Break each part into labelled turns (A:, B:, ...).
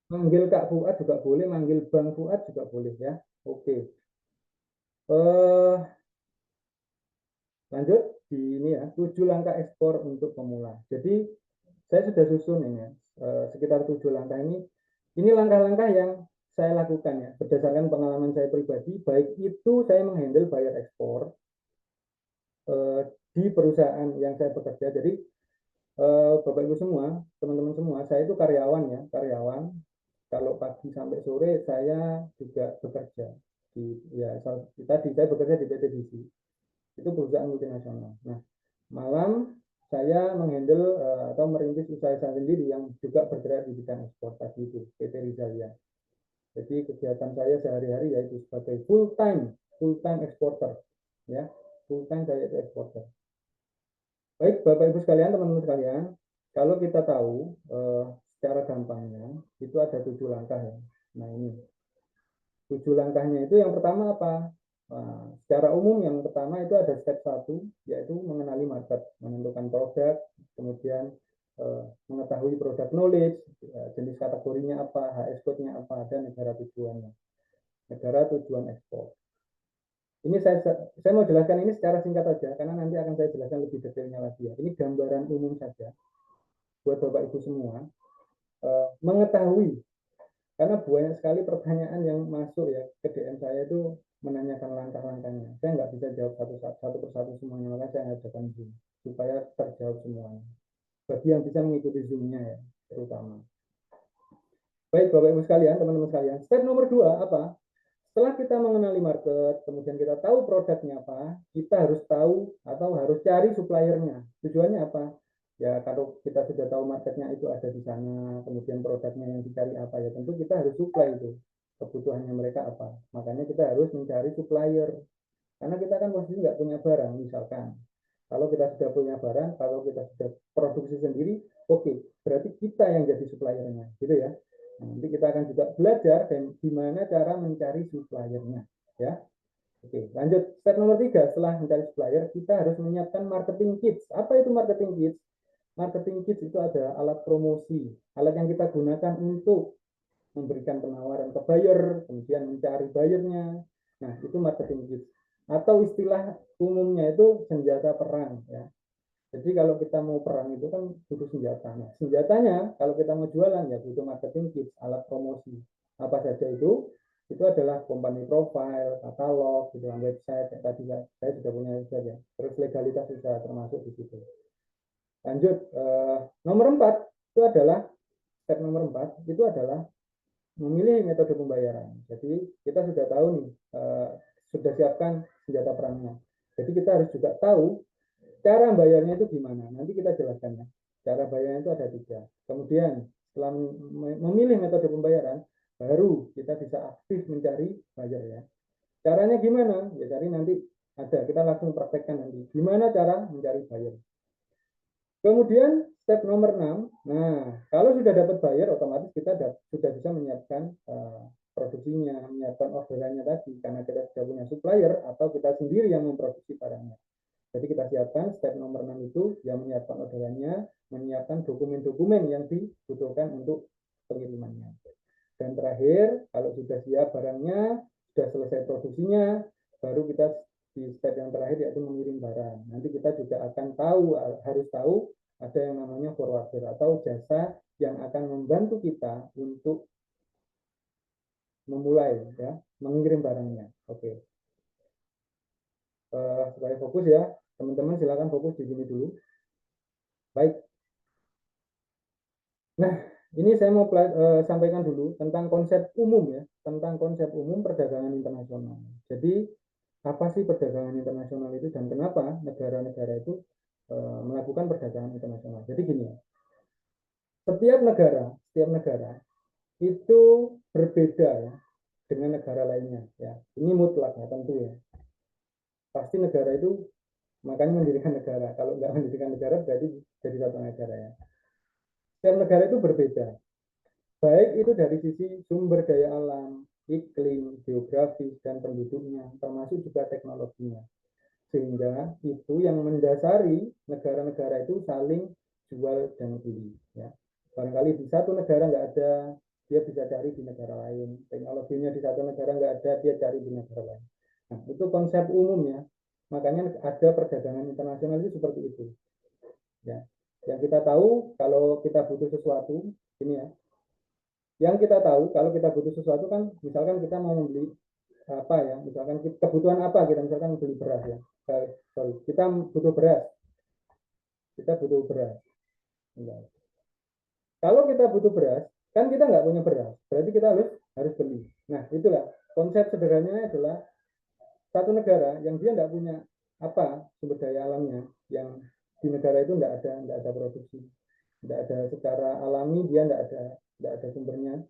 A: Manggil Kak Fuad juga boleh, manggil Bang Fuad juga boleh ya. Oke. Eh, Lanjut di ini ya, 7 langkah ekspor untuk pemula. Jadi saya sudah susun ini ya, sekitar 7 langkah ini. Ini langkah-langkah yang saya lakukan ya, berdasarkan pengalaman saya pribadi, baik itu saya menghandle buyer ekspor eh, di perusahaan yang saya bekerja. Jadi Bapak Ibu semua, teman-teman semua, saya itu karyawan ya, karyawan. Kalau pagi sampai sore saya juga bekerja di ya tadi saya bekerja di PT Disi. Itu perusahaan multinasional. Nah, malam saya menghandle atau merintis usaha saya sendiri yang juga bergerak di bidang ekspor tadi itu PT Rizalia. Jadi kegiatan saya sehari-hari yaitu sebagai full time eksporter ya, full time saya itu eksporter. Baik Bapak Ibu sekalian, teman-teman sekalian, kalau kita tahu secara gampangnya itu ada 7 langkah ya. Nah ini 7 langkahnya itu yang pertama apa? Nah, secara umum yang pertama itu ada step 1 yaitu mengenali market, menentukan produk, kemudian mengetahui produk knowledge, jenis kategorinya apa, HS code-nya apa, dan negara tujuannya, negara tujuan ekspor. Ini saya mau jelaskan ini secara singkat saja karena nanti akan saya jelaskan lebih detailnya lagi ya. Ini gambaran umum saja buat Bapak Ibu semua mengetahui karena banyak sekali pertanyaan yang masuk ya ke DM saya itu menanyakan langkah-langkahnya. Saya nggak bisa jawab satu persatu semuanya, maka saya adakan Zoom supaya terjawab semuanya. Bagi yang bisa mengikuti Zoom-nya ya, terutama. Baik Bapak Ibu sekalian, teman-teman sekalian. Step nomor 2 apa? Setelah kita mengenali market, kemudian kita tahu produknya apa, kita harus tahu atau harus cari suppliernya. Tujuannya apa? Ya kalau kita sudah tahu marketnya itu ada di sana, kemudian produknya yang dicari apa, ya tentu kita harus supply itu. Kebutuhannya mereka apa. Makanya kita harus mencari supplier. Karena kita kan posisi nggak punya barang, misalkan. Kalau kita sudah punya barang, kalau kita sudah produksi sendiri, oke, berarti kita yang jadi suppliernya, gitu ya. Nah, nanti kita akan juga belajar dan gimana cara mencari suppliernya, ya. Oke, lanjut step nomor 3. Setelah mencari supplier, kita harus menyiapkan marketing kits. Apa itu marketing kits? Marketing kits itu ada alat promosi, alat yang kita gunakan untuk memberikan penawaran ke buyer, kemudian mencari buyernya. Nah, itu marketing kits. Atau istilah umumnya itu senjata perang ya. Jadi kalau kita mau perang itu kan butuh senjata. Nah, senjatanya kalau kita mau jualan ya butuh marketing kits, alat promosi. Apa saja itu? Itu adalah company profile, katalog, gitu, website. Yang tadi saya sudah punya website ya. Terus legalitas usaha termasuk di situ. Lanjut, nomor 4 itu adalah step nomor 4 itu adalah memilih metode pembayaran. Jadi kita sudah tahu nih, sudah siapkan senjata perangnya. Jadi kita harus juga tahu cara bayarnya itu gimana. Nanti kita jelaskan ya. Cara bayarnya itu ada 3. Kemudian setelah memilih metode pembayaran, baru kita bisa aktif mencari buyer ya. Caranya gimana? Ya cari nanti ada. Kita langsung praktekkan nanti. Gimana cara mencari buyer. Kemudian step nomor 6, nah kalau sudah dapat buyer otomatis kita sudah bisa menyiapkan produksinya, menyiapkan orderannya tadi karena kita sudah punya supplier atau kita sendiri yang memproduksi barangnya. Jadi kita siapkan step nomor 6 itu yang menyiapkan orderannya, menyiapkan dokumen-dokumen yang dibutuhkan untuk pengirimannya. Dan terakhir, kalau sudah siap barangnya, sudah selesai produksinya, baru kita di step yang terakhir yaitu mengirim barang. Nanti kita juga akan tahu, harus tahu ada yang namanya forwarder atau jasa yang akan membantu kita untuk memulai ya, mengirim barangnya. Oke. Supaya fokus ya, teman-teman silakan fokus di sini dulu. Baik. Nah, ini saya mau sampaikan dulu tentang konsep umum ya, tentang konsep umum perdagangan internasional. Jadi, apa sih perdagangan internasional itu dan kenapa negara-negara itu melakukan perdagangan internasional? Jadi gini, setiap negara itu berbeda ya dengan negara lainnya ya. Ini mutlak ya tentu ya. Pasti negara itu makanya mendirikan negara. Kalau nggak mendirikan negara berarti jadi satu negara ya. Setiap negara itu berbeda. Baik itu dari sisi sumber daya alam, iklim, geografis, dan penduduknya, termasuk juga teknologinya. Sehingga itu yang mendasari negara-negara itu saling jual dan beli. Ya. Barangkali di satu negara nggak ada dia bisa cari di negara lain. Teknologinya di satu negara nggak ada, dia cari di negara lain. Nah, itu konsep umum ya. Makanya ada perdagangan internasional itu seperti itu. Ya. Yang kita tahu kalau kita butuh sesuatu, ini ya. Yang kita tahu kalau kita butuh sesuatu kan, misalkan kita mau membeli apa ya, misalkan kebutuhan apa kita misalkan beli beras ya. Sorry, kita butuh beras. Kita butuh beras. Enggak. Kalau kita butuh beras, kan kita nggak punya beras, berarti kita harus beli. Nah, itulah konsep sederhananya adalah satu negara yang dia nggak punya apa sumber daya alamnya, yang di negara itu nggak ada produksi, nggak ada secara alami, dia nggak ada sumbernya,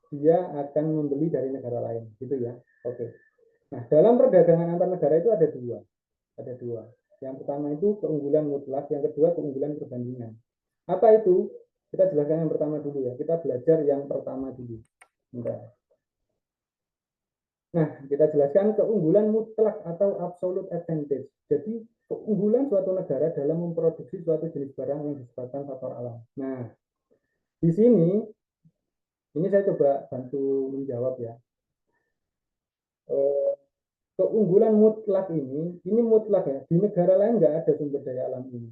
A: dia akan membeli dari negara lain, gitu ya. Oke. Nah, dalam perdagangan antar negara itu ada dua. Yang pertama itu keunggulan mutlak, yang kedua keunggulan perbandingan. Apa itu? Kita jelaskan yang pertama dulu ya. Kita belajar yang pertama dulu. Nah, kita jelaskan keunggulan mutlak atau absolute advantage. Jadi, keunggulan suatu negara dalam memproduksi suatu jenis barang yang disebabkan faktor alam. Nah, di sini, ini saya coba bantu menjawab ya. Keunggulan mutlak ini mutlak ya. Di negara lain nggak ada sumber daya alam ini.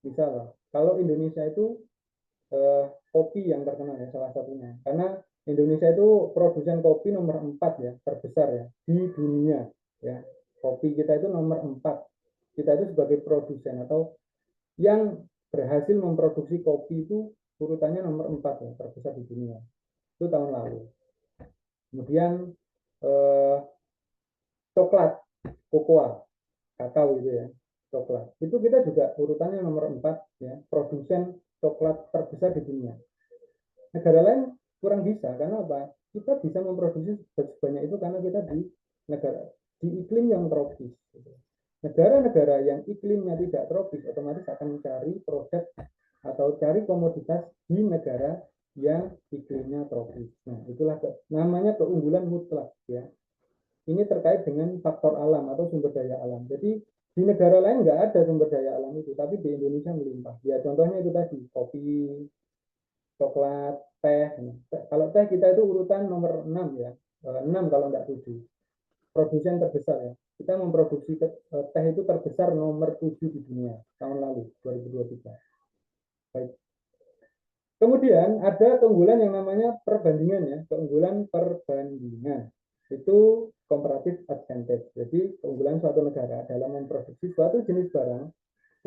A: Misal, kalau Indonesia itu kopi yang terkenal ya salah satunya. Karena Indonesia itu produsen kopi nomor 4 ya, terbesar ya di dunia ya. Kopi kita itu nomor 4. Kita itu sebagai produsen atau yang berhasil memproduksi kopi itu urutannya nomor 4 ya, terbesar di dunia. Itu tahun lalu. Kemudian coklat, kokoa, kakao gitu ya, coklat. Itu kita juga urutannya nomor 4 ya, produsen coklat terbesar di dunia. Negara lain kurang bisa karena apa? Kita bisa memproduksi sebanyak itu karena kita di iklim yang tropis. Negara-negara yang iklimnya tidak tropis otomatis akan mencari produk atau cari komoditas di negara yang iklimnya tropis. Nah, itulah namanya keunggulan mutlak ya. Ini terkait dengan faktor alam atau sumber daya alam. Jadi di negara lain nggak ada sumber daya alam itu, tapi di Indonesia melimpah. Ya contohnya itu tadi, kopi, coklat, teh. Kalau teh kita itu urutan nomor 6 ya, 6 kalau enggak 7. Produsen terbesar ya. Kita memproduksi teh itu terbesar nomor 7 di dunia tahun lalu, 2023. Baik. Kemudian ada keunggulan yang namanya perbandingan ya, keunggulan perbandingan. Itu comparative advantage. Jadi keunggulan suatu negara dalam memproduksi suatu jenis barang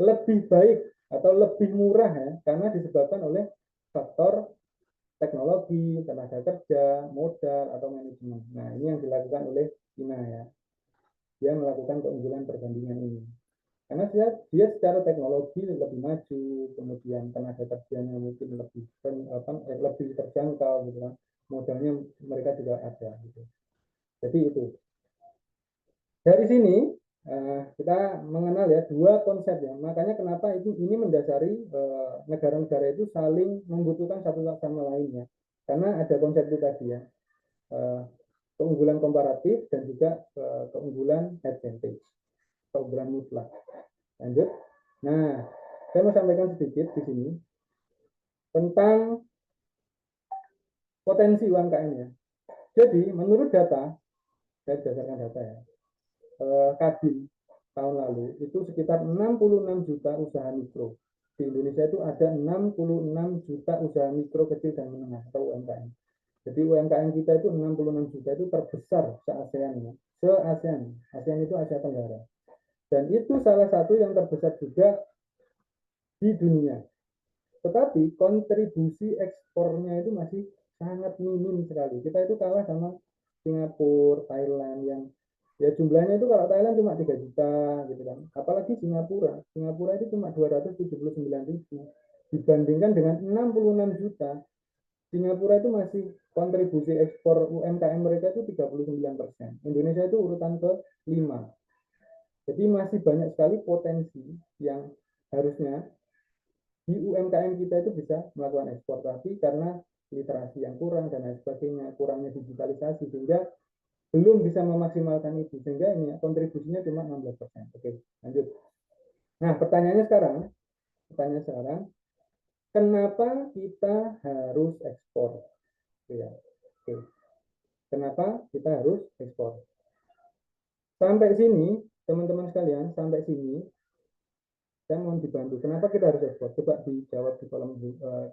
A: lebih baik atau lebih murah ya, karena disebabkan oleh faktor teknologi, tenaga kerja, modal, atau manajemen. Nah, ini yang dilakukan oleh China ya. Dia melakukan keunggulan perbandingan ini. Karena dia secara teknologi lebih maju, kemudian tenaga kerjanya mungkin lebih terjangkau gitu kan. Modalnya mereka juga ada gitu. Jadi itu. Dari sini kita mengenal ya dua konsep ya. Makanya kenapa ini mendasari negara-negara itu saling membutuhkan satu sama lainnya. Karena ada konsep itu tadi ya. Keunggulan komparatif dan juga keunggulan advantage. Keunggulan mutlak. Lanjut. Nah, saya mau sampaikan sedikit di sini tentang potensi UMKM ya. Jadi, menurut data, saya berdasarkan data ya, Kadin tahun lalu itu sekitar 66 juta usaha mikro. Di Indonesia itu ada 66 juta usaha mikro, kecil, dan menengah atau UMKM. Jadi UMKM kita itu 66 juta itu terbesar se-ASEAN ya. Se-ASEAN. ASEAN itu Asia Tenggara. Dan itu salah satu yang terbesar juga di dunia. Tetapi kontribusi ekspornya itu masih sangat minim sekali. Kita itu kalah sama Singapura, Thailand yang ya jumlahnya itu kalau Thailand cuma 3 juta gitu kan. Apalagi Singapura. Singapura itu cuma 279.000. Dibandingkan dengan 66 juta, Singapura itu masih kontribusi ekspor UMKM mereka itu 39%. Indonesia itu urutan ke-5. Jadi masih banyak sekali potensi yang harusnya di UMKM kita itu bisa melakukan ekspor, tapi karena literasi yang kurang dan lain sebagainya, kurangnya digitalisasi sehingga belum bisa memaksimalkan itu, sehingga ini kontribusinya cuma 16%. Oke, lanjut. Nah, pertanyaannya sekarang, kenapa kita harus ekspor? Ya. kita harus ekspor. Sampai sini, teman-teman sekalian, sampai sini, saya mohon dibantu. Kenapa kita harus ekspor? Coba dijawab di kolom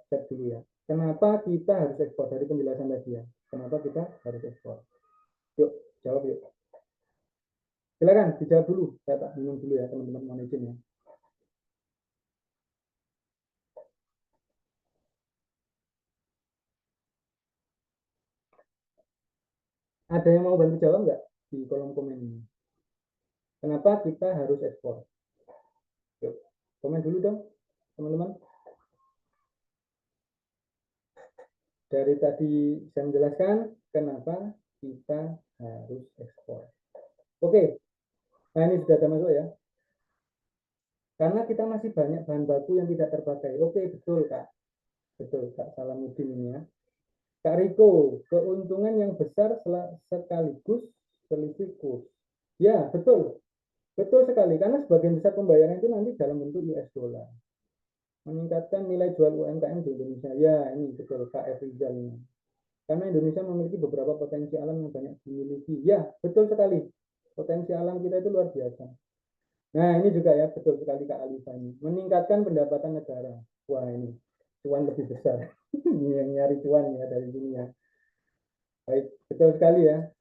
A: chat dulu ya. Kenapa kita harus ekspor dari penjelasan tadi ya? Kenapa kita harus ekspor? Yuk, jawab yuk. Silakan dijawab dulu. Saya tak minum dulu ya, teman-teman, mohon izin ya. Ada yang mau bantu jawab nggak di kolom komen ini? Kenapa kita harus ekspor? Yuk, komen dulu dong, teman-teman. Dari tadi saya menjelaskan kenapa kita harus ekspor. Oke, nah ini sudah ada masuk ya. Karena kita masih banyak bahan baku yang tidak terpakai. Oke, betul Kak. Betul Kak Salamuddin ini ya. Kak Riko, keuntungan yang besar sekaligus selisih kurs. Ya, betul. Betul sekali, karena sebagian besar pembayaran itu nanti dalam bentuk US dollar. Meningkatkan nilai jual UMKM di Indonesia. Ya, ini betul Kak F. Rizal ini. Karena Indonesia memiliki beberapa potensi alam yang banyak dimiliki. Ya, betul sekali. Potensi alam kita itu luar biasa. Nah, ini juga ya, betul sekali Kak Alifa ini. Meningkatkan pendapatan negara. Wah, ini cuan lebih besar. Ini yang nyari cuan ya dari sini ya. Baik, betul sekali ya.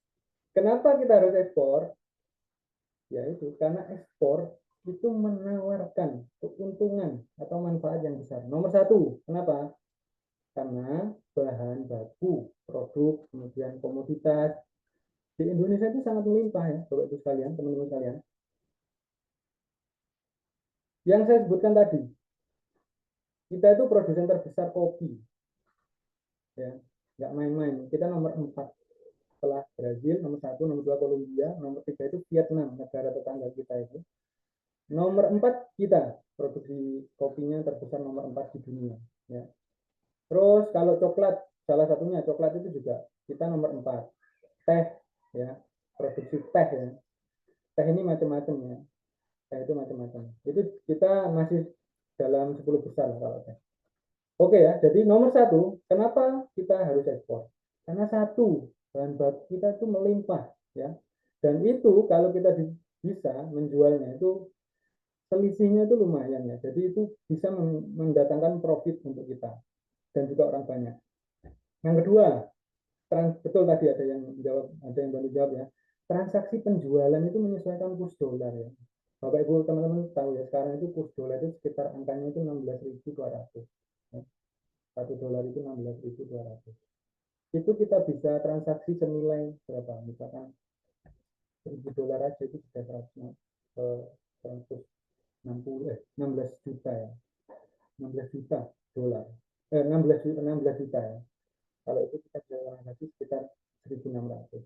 A: Kenapa kita harus ekspor? Yaitu karena ekspor itu menawarkan keuntungan atau manfaat yang besar. Nomor satu, kenapa? Karena bahan baku, produk, kemudian komoditas di Indonesia itu sangat melimpah ya, Bapak Ibu sekalian, teman-teman sekalian. Yang saya sebutkan tadi, kita itu produsen terbesar kopi, ya, nggak main-main. Kita nomor 4 setelah Brazil, nomor 1, nomor 2 Kolombia, nomor 3 itu Vietnam, negara tetangga kita itu. Nomor 4 kita produksi kopinya terbesar nomor 4 di dunia. Ya. Terus kalau coklat, salah satunya coklat itu juga kita nomor 4. Teh, ya, produksi teh ya. Teh ini macam-macam ya. Teh itu macam-macam. Itu kita masih dalam 10 besar kalau teh. Oke ya, jadi nomor 1, kenapa kita harus ekspor? Karena satu, bahan baku kita itu melimpah ya. Dan itu kalau kita bisa menjualnya itu selisihnya itu lumayan ya. Jadi itu bisa mendatangkan profit untuk kita dan juga orang banyak. Yang kedua, betul tadi ada yang jawab, ada yang bantu jawab ya. Transaksi penjualan itu menyesuaikan kurs dolar ya. Bapak Ibu teman-teman tahu ya, sekarang itu kurs dolar itu sekitar angkanya itu 16.200. Ya. 1 dolar itu 16.200. Itu kita bisa transaksi senilai berapa? Misalkan 1.000 dolar aja itu sudah 16 juta ya. 16 juta dolar. 16 juta ya. Kalau itu kita bisa lagi sekitar 1.600.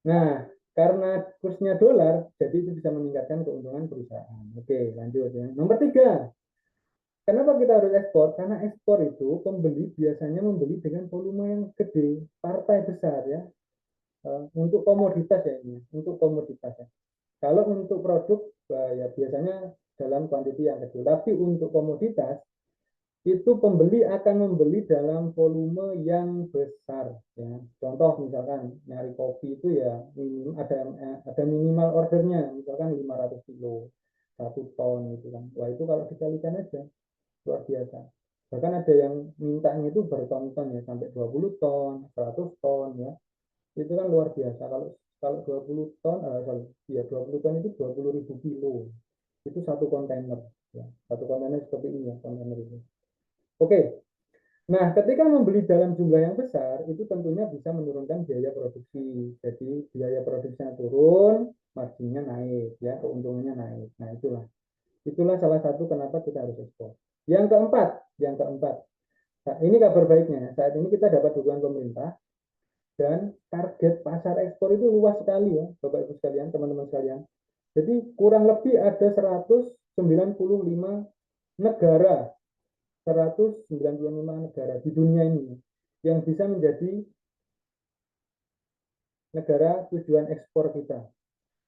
A: Nah, karena kursnya dolar, jadi itu bisa meningkatkan keuntungan perusahaan. Oke, lanjut ya. Nomor 3, kenapa kita harus ekspor? Karena ekspor itu pembeli biasanya membeli dengan volume yang gede, partai besar ya. Untuk komoditas ya ini, untuk komoditas ya. Kalau untuk produk ya biasanya dalam kuantiti yang kecil, tapi untuk komoditas itu pembeli akan membeli dalam volume yang besar ya. Contoh misalkan nyari kopi itu ya ada minimal ordernya misalkan 500 kilo 1 ton gitu kan. Wah itu kalau dikalikan aja luar biasa. Bahkan ada yang mintanya itu berton-ton ya sampai 20 ton, 100 ton ya. Itu kan luar biasa. Kalau kalau 20 ton ya 20 ton itu 20.000 kilo. Itu satu kontainer ya. Satu kontainer seperti ini ya kontainer itu. Oke, nah ketika membeli dalam jumlah yang besar, itu tentunya bisa menurunkan biaya produksi. Jadi biaya produksinya turun, marginnya naik, ya keuntungannya naik. Nah itulah salah satu kenapa kita harus ekspor. Yang keempat, nah, ini kabar baiknya. Saat ini kita dapat dukungan pemerintah dan target pasar ekspor itu luas sekali ya, Bapak Ibu sekalian, teman-teman sekalian. Jadi kurang lebih ada 195 negara 195 negara di dunia ini yang bisa menjadi negara tujuan ekspor kita.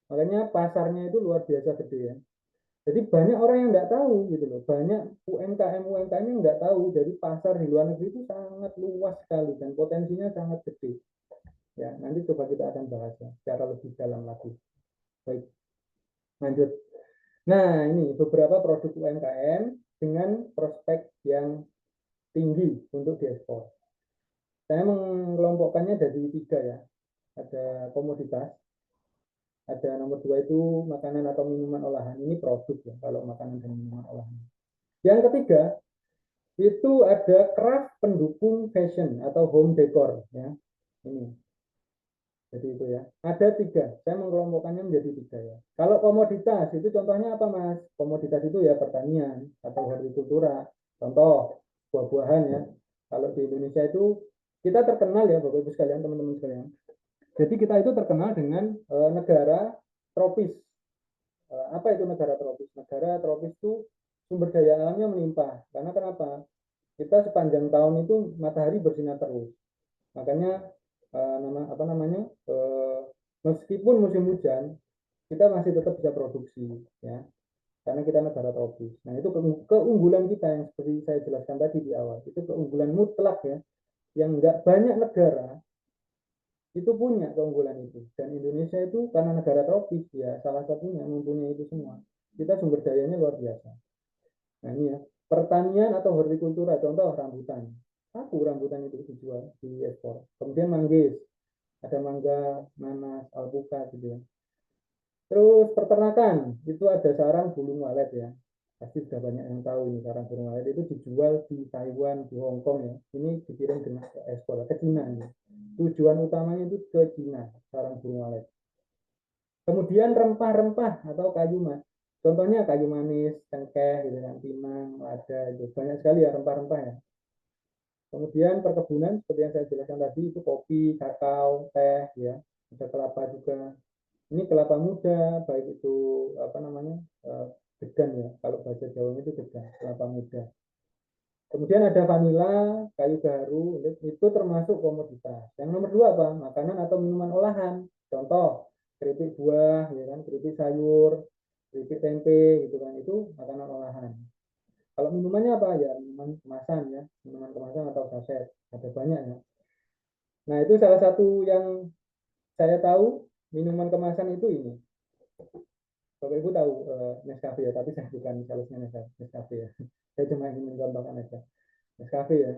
A: Makanya pasarnya itu luar biasa gede ya. Jadi banyak orang yang nggak tahu gitu loh. Banyak UMKM yang nggak tahu. Jadi pasar di luar negeri itu sangat luas sekali dan potensinya sangat gede. Ya, nanti coba kita akan bahas ya, secara lebih dalam lagi. Baik, lanjut. Nah, ini beberapa produk UMKM dengan prospek yang tinggi untuk diekspor. Saya mengelompokkannya jadi 3 ya. Ada komoditas, ada nomor 2 itu makanan atau minuman olahan. Ini produk ya, kalau makanan dan minuman olahan. Yang ketiga, itu ada craft pendukung fashion atau home decor ya. Ini. Jadi itu ya. Ada 3. Saya mengelompokkannya menjadi 3 ya. Kalau komoditas itu contohnya apa Mas? Komoditas itu ya pertanian atau hortikultura. Contoh buah-buahan ya. Kalau di Indonesia itu kita terkenal ya Bapak Ibu sekalian, teman-teman sekalian. Jadi kita itu terkenal dengan negara tropis. Apa itu negara tropis? Negara tropis itu sumber daya alamnya melimpah. Karena kenapa? Kita sepanjang tahun itu matahari bersinar terus. Makanya apa namanya? Meskipun musim hujan, kita masih tetap bisa produksi ya. Karena kita negara tropis. Nah, itu keunggulan kita yang seperti saya jelaskan tadi di awal. Itu keunggulan mutlak ya, yang enggak banyak negara itu punya keunggulan itu. Dan Indonesia itu karena negara tropis ya salah satunya mempunyai itu semua. Kita sumber dayanya luar biasa. Nah ini ya, pertanian atau hortikultura, contoh rambutan. Aku rambutan itu dijual di ekspor. Kemudian manggis, ada mangga, nanas, alpukat gitu ya. Terus peternakan, itu ada sarang burung walet ya. Pasti sudah banyak yang tahu ini sarang burung walet itu dijual di Taiwan, di Hong Kong ya. Ini dikirim dengan ekspor ke Cina ini. Tujuan utamanya itu ke Cina, sarang burung walet. Kemudian rempah-rempah atau kayu mas. Contohnya kayu manis, cengkeh, gitu kan, pinang, lada, itu banyak sekali ya rempah-rempah ya. Kemudian perkebunan seperti yang saya jelaskan tadi itu kopi, kakao, teh, ya, ada kelapa juga. Ini kelapa muda, baik itu apa namanya degan ya. Kalau bahasa Jawanya itu degan, kelapa muda. Kemudian ada vanila, kayu gaharu, itu termasuk komoditas. Yang nomor 2 apa? Makanan atau minuman olahan. Contoh, keripik buah, ya kan, keripik sayur, keripik tempe, gitu kan, itu makanan olahan. Kalau minumannya apa ya? Minuman kemasan ya, minuman kemasan atau saset, ada banyak ya. Nah itu salah satu yang saya tahu minuman kemasan itu ini. Bapak Ibu tahu Nescafe ya, tapi saya bukan salesnya Nescafe ya. Saya cuma ingin menggambarkan aja. Nescafe ya.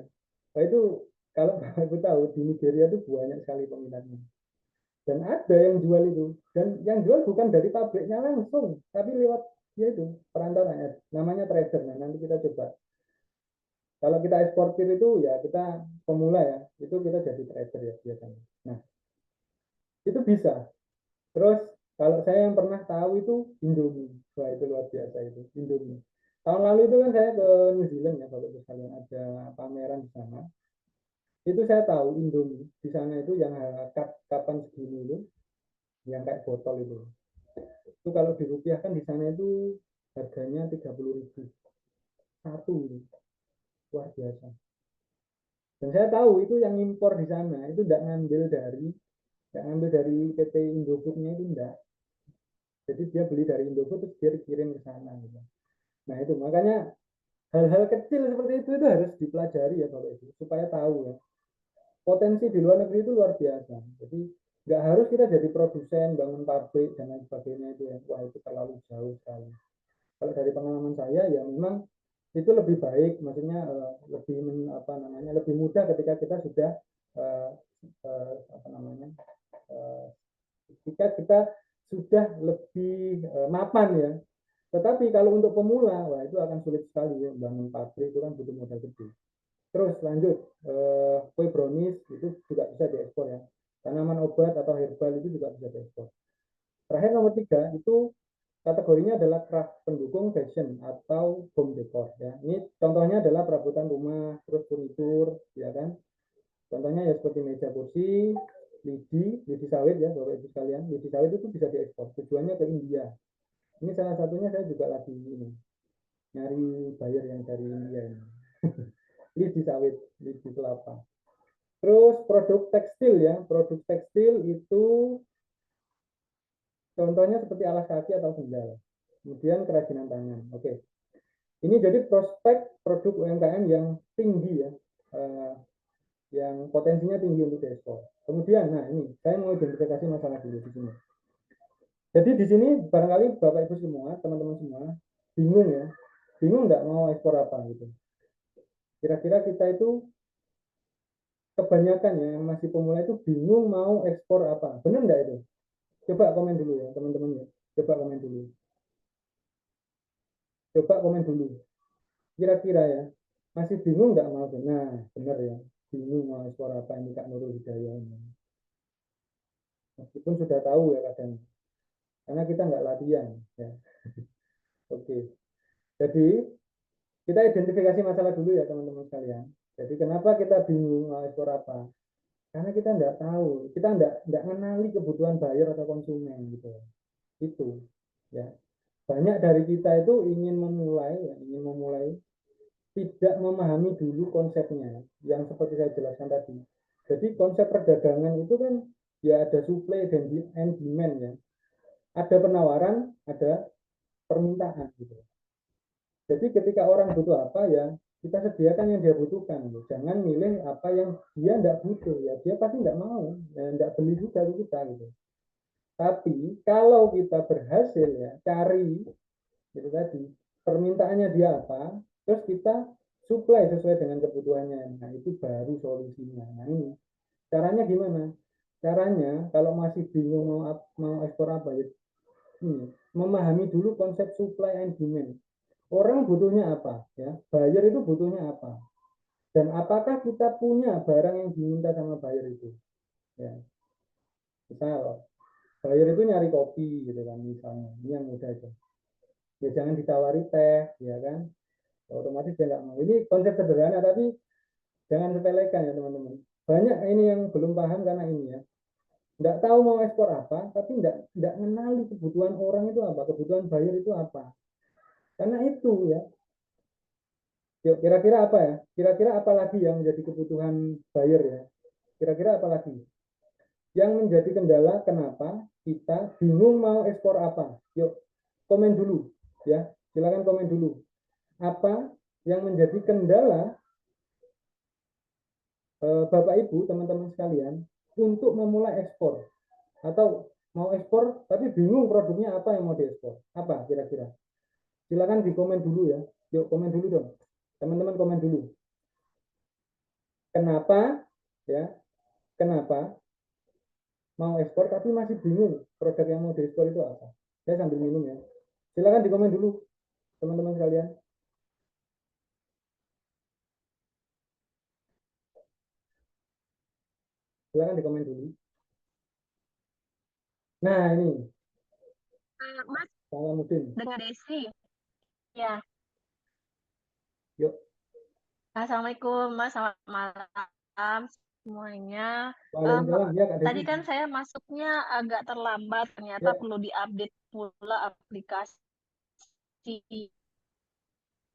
A: Nah itu kalau Bapak Ibu tahu di Nigeria itu banyak sekali peminatnya. Dan ada yang jual itu. Dan yang jual bukan dari pabriknya langsung, tapi lewat ya itu perantaranya. Namanya trader. Nah, nanti kita coba. Kalau kita eksportir itu ya kita pemula ya, itu kita jadi trader ya biasanya. Nah, itu bisa. Terus kalau saya yang pernah tahu itu Indomie. Wah, itu luar biasa itu, Indomie. Tahun lalu itu kan saya ke New Zealand ya, kalau sekalian ada pameran di sana. Itu saya tahu Indomie di sana itu yang kapan segini itu, yang kayak botol itu kalau dirupiahkan di sana itu harganya 30.000 satu itu, luar biasa. Dan saya tahu itu yang impor di sana itu tidak ngambil dari PT Indofoodnya itu enggak. Jadi dia beli dari Indofood terus dia kirim ke sana gitu. Nah itu makanya hal-hal kecil seperti itu harus dipelajari ya Bapak Ibu supaya tahu ya. Potensi di luar negeri itu luar biasa. Jadi nggak harus kita jadi produsen, bangun pabrik dan lain sebagainya itu ya. Wah itu terlalu jauh sekali. Kalau dari pengalaman saya ya memang itu lebih baik, maksudnya lebih apa namanya lebih mudah ketika kita sudah uh, apa namanya ketika kita sudah lebih mapan ya. Tetapi kalau untuk pemula, wah itu akan sulit sekali ya bangun pabrik itu kan butuh modal gede. Terus lanjut, kue brownies itu juga bisa diekspor ya. Tanaman obat atau herbal itu juga bisa diekspor. Terakhir nomor 3 itu kategorinya adalah craft pendukung fashion atau home decor ya. Ini contohnya adalah perabotan rumah, terus furnitur, ya kan. Contohnya ya seperti meja kursi, lidi sawit ya Bapak Ibu sekalian. Lidi sawit itu bisa diekspor. Tujuannya ke India. Ini salah satunya saya juga lagi ini nyari buyer yang dari India ini. Lidi sawit, lidi kelapa. Terus produk tekstil ya, produk tekstil itu contohnya seperti alas kaki atau sendal. Kemudian kerajinan tangan. Oke. Ini jadi prospek produk UMKM yang tinggi ya. yang potensinya tinggi untuk diekspor. Kemudian, nah ini saya mau identifikasi masalah dulu di sini. Jadi di sini barangkali Bapak Ibu semua, teman-teman semua, bingung ya, bingung nggak mau ekspor apa gitu. Kira-kira kita itu kebanyakan ya yang masih pemula itu bingung mau ekspor apa. Benar nggak itu? Coba komen dulu ya teman-teman ya. Coba komen dulu. Coba komen dulu. Kira-kira ya, masih bingung nggak mau? Nah, benar ya. Bingung mau ekspor apa ini Kak Nurul Hidayah ini. Meskipun sudah tahu ya kadang. Karena kita nggak latihan ya. Oke. Jadi kita identifikasi masalah dulu ya teman-teman sekalian. Jadi kenapa kita bingung mau ekspor apa? Karena kita nggak tahu, kita nggak mengenali kebutuhan buyer atau konsumen gitu. Itu ya. Banyak dari kita itu ingin memulai, ya, ingin memulai tidak memahami dulu konsepnya yang seperti saya jelaskan tadi. Jadi konsep perdagangan itu kan ya ada supply dan demand ya. Ada penawaran, ada permintaan gitu. Jadi ketika orang butuh apa ya kita sediakan yang dia butuhkan. Gitu. Jangan milih apa yang dia tidak butuh ya dia pasti tidak mau, ya, tidak beli juga kita gitu. Tapi kalau kita berhasil ya cari itu tadi permintaannya dia apa, terus kita supply sesuai dengan kebutuhannya. Nah itu baru solusinya. Nah ini caranya gimana? Caranya kalau masih bingung mau ekspor apa ya, memahami dulu konsep supply and demand. Orang butuhnya apa ya, buyer itu butuhnya apa, dan apakah kita punya barang yang diminta sama buyer itu ya. Misal buyer itu nyari kopi gitu kan misalnya, ini yang mudah aja ya, jangan ditawari teh ya kan, otomatis dia nggak mau. Ini konsep sederhana tapi jangan sepelekan ya teman-teman. Banyak ini yang belum paham karena ini ya, nggak tahu mau ekspor apa tapi nggak mengenali kebutuhan orang itu apa, kebutuhan buyer itu apa. Karena itu ya, yuk kira-kira apa ya, kira-kira apa lagi yang menjadi kebutuhan buyer ya, kira-kira apa lagi yang menjadi kendala kenapa kita bingung mau ekspor apa. Yuk komen dulu ya, silakan komen dulu apa yang menjadi kendala Bapak Ibu teman-teman sekalian untuk memulai ekspor, atau mau ekspor tapi bingung produknya apa yang mau diekspor, apa kira-kira. Silakan di komen dulu ya, yuk komen dulu dong teman-teman, komen dulu kenapa ya, kenapa mau ekspor tapi masih bingung produk yang mau diekspor itu apa. Saya sambil minum ya, silakan di komen dulu teman-teman sekalian, silakan di komen dulu. Nah ini
B: Mas,
A: Salamuddin,
B: dengan Desi. Ya,
A: yuk.
B: Assalamualaikum Mas, selamat malam semuanya.
A: Waalaikumsalam ya Kak
B: Tadi
A: Desi.
B: kan saya masuknya agak terlambat, ternyata
A: Ya,
B: perlu diupdate pula aplikasi.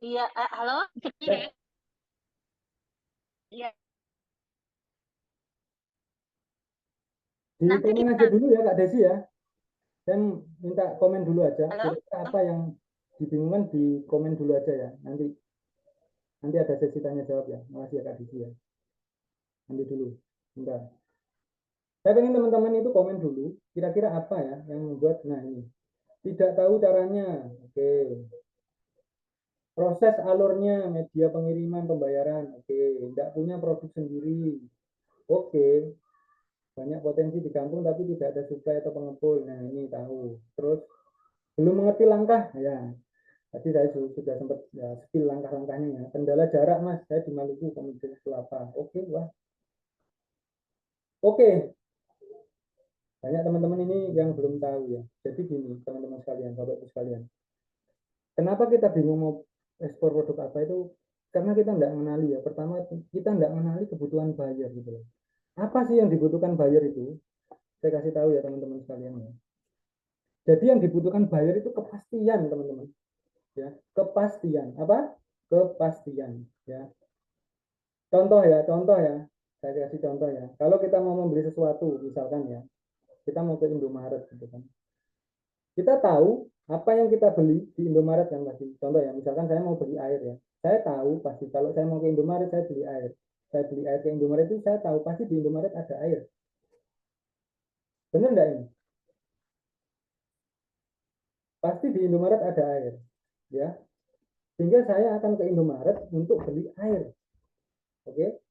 B: Iya, halo,
A: ya
B: iya,
A: di
B: nanti
A: komen aja
B: kita,
A: dulu ya Kak Desi ya. Saya minta komen dulu aja.
B: halo,
A: Kira-kira apa yang dibingungkan di komen dulu aja ya. Nanti nanti ada sesi tanya jawab ya. Makasih ya Kak Desi ya. Nanti dulu. Bentar. Saya pengen teman-teman itu komen dulu. Kira-kira apa ya yang membuat, nah ini. Tidak tahu caranya. Oke. Proses alurnya, media pengiriman, pembayaran. Oke. Tidak punya produk sendiri. Oke. Banyak potensi di kampung tapi tidak ada supply atau pengepul. Nah ini tahu. Terus belum mengerti langkah. Ya, tadi saya sudah sempat ya, skill langkah-langkahnya ya. Kendala jarak Mas, saya di Maluku, Komunitas Kelapa. Oke, wah. Oke, banyak teman-teman ini yang belum tahu ya. Jadi gini, teman-teman sekalian, Bapak Ibu sekalian. Kenapa kita bingung mau ekspor produk apa itu? Karena kita tidak mengenali ya. Pertama, kita tidak mengenali kebutuhan buyer gitu loh. Apa sih yang dibutuhkan buyer itu? Saya kasih tahu ya teman-teman sekalian ya. Jadi yang dibutuhkan buyer itu kepastian, teman-teman. Ya, kepastian. Apa? Kepastian, ya. Contoh ya, saya kasih contoh ya. Kalau kita mau membeli sesuatu, misalkan ya, kita mau ke Indomaret gitu kan. Kita tahu apa yang kita beli di Indomaret kan pasti. Contoh ya, misalkan saya mau beli air ya. Saya tahu pasti kalau saya mau ke Indomaret saya beli air. saya beli air ke Indomaret itu saya tahu pasti di Indomaret ada air. Benar nggak ini? Pasti di Indomaret ada air, ya. Sehingga saya akan ke Indomaret untuk beli air. Oke?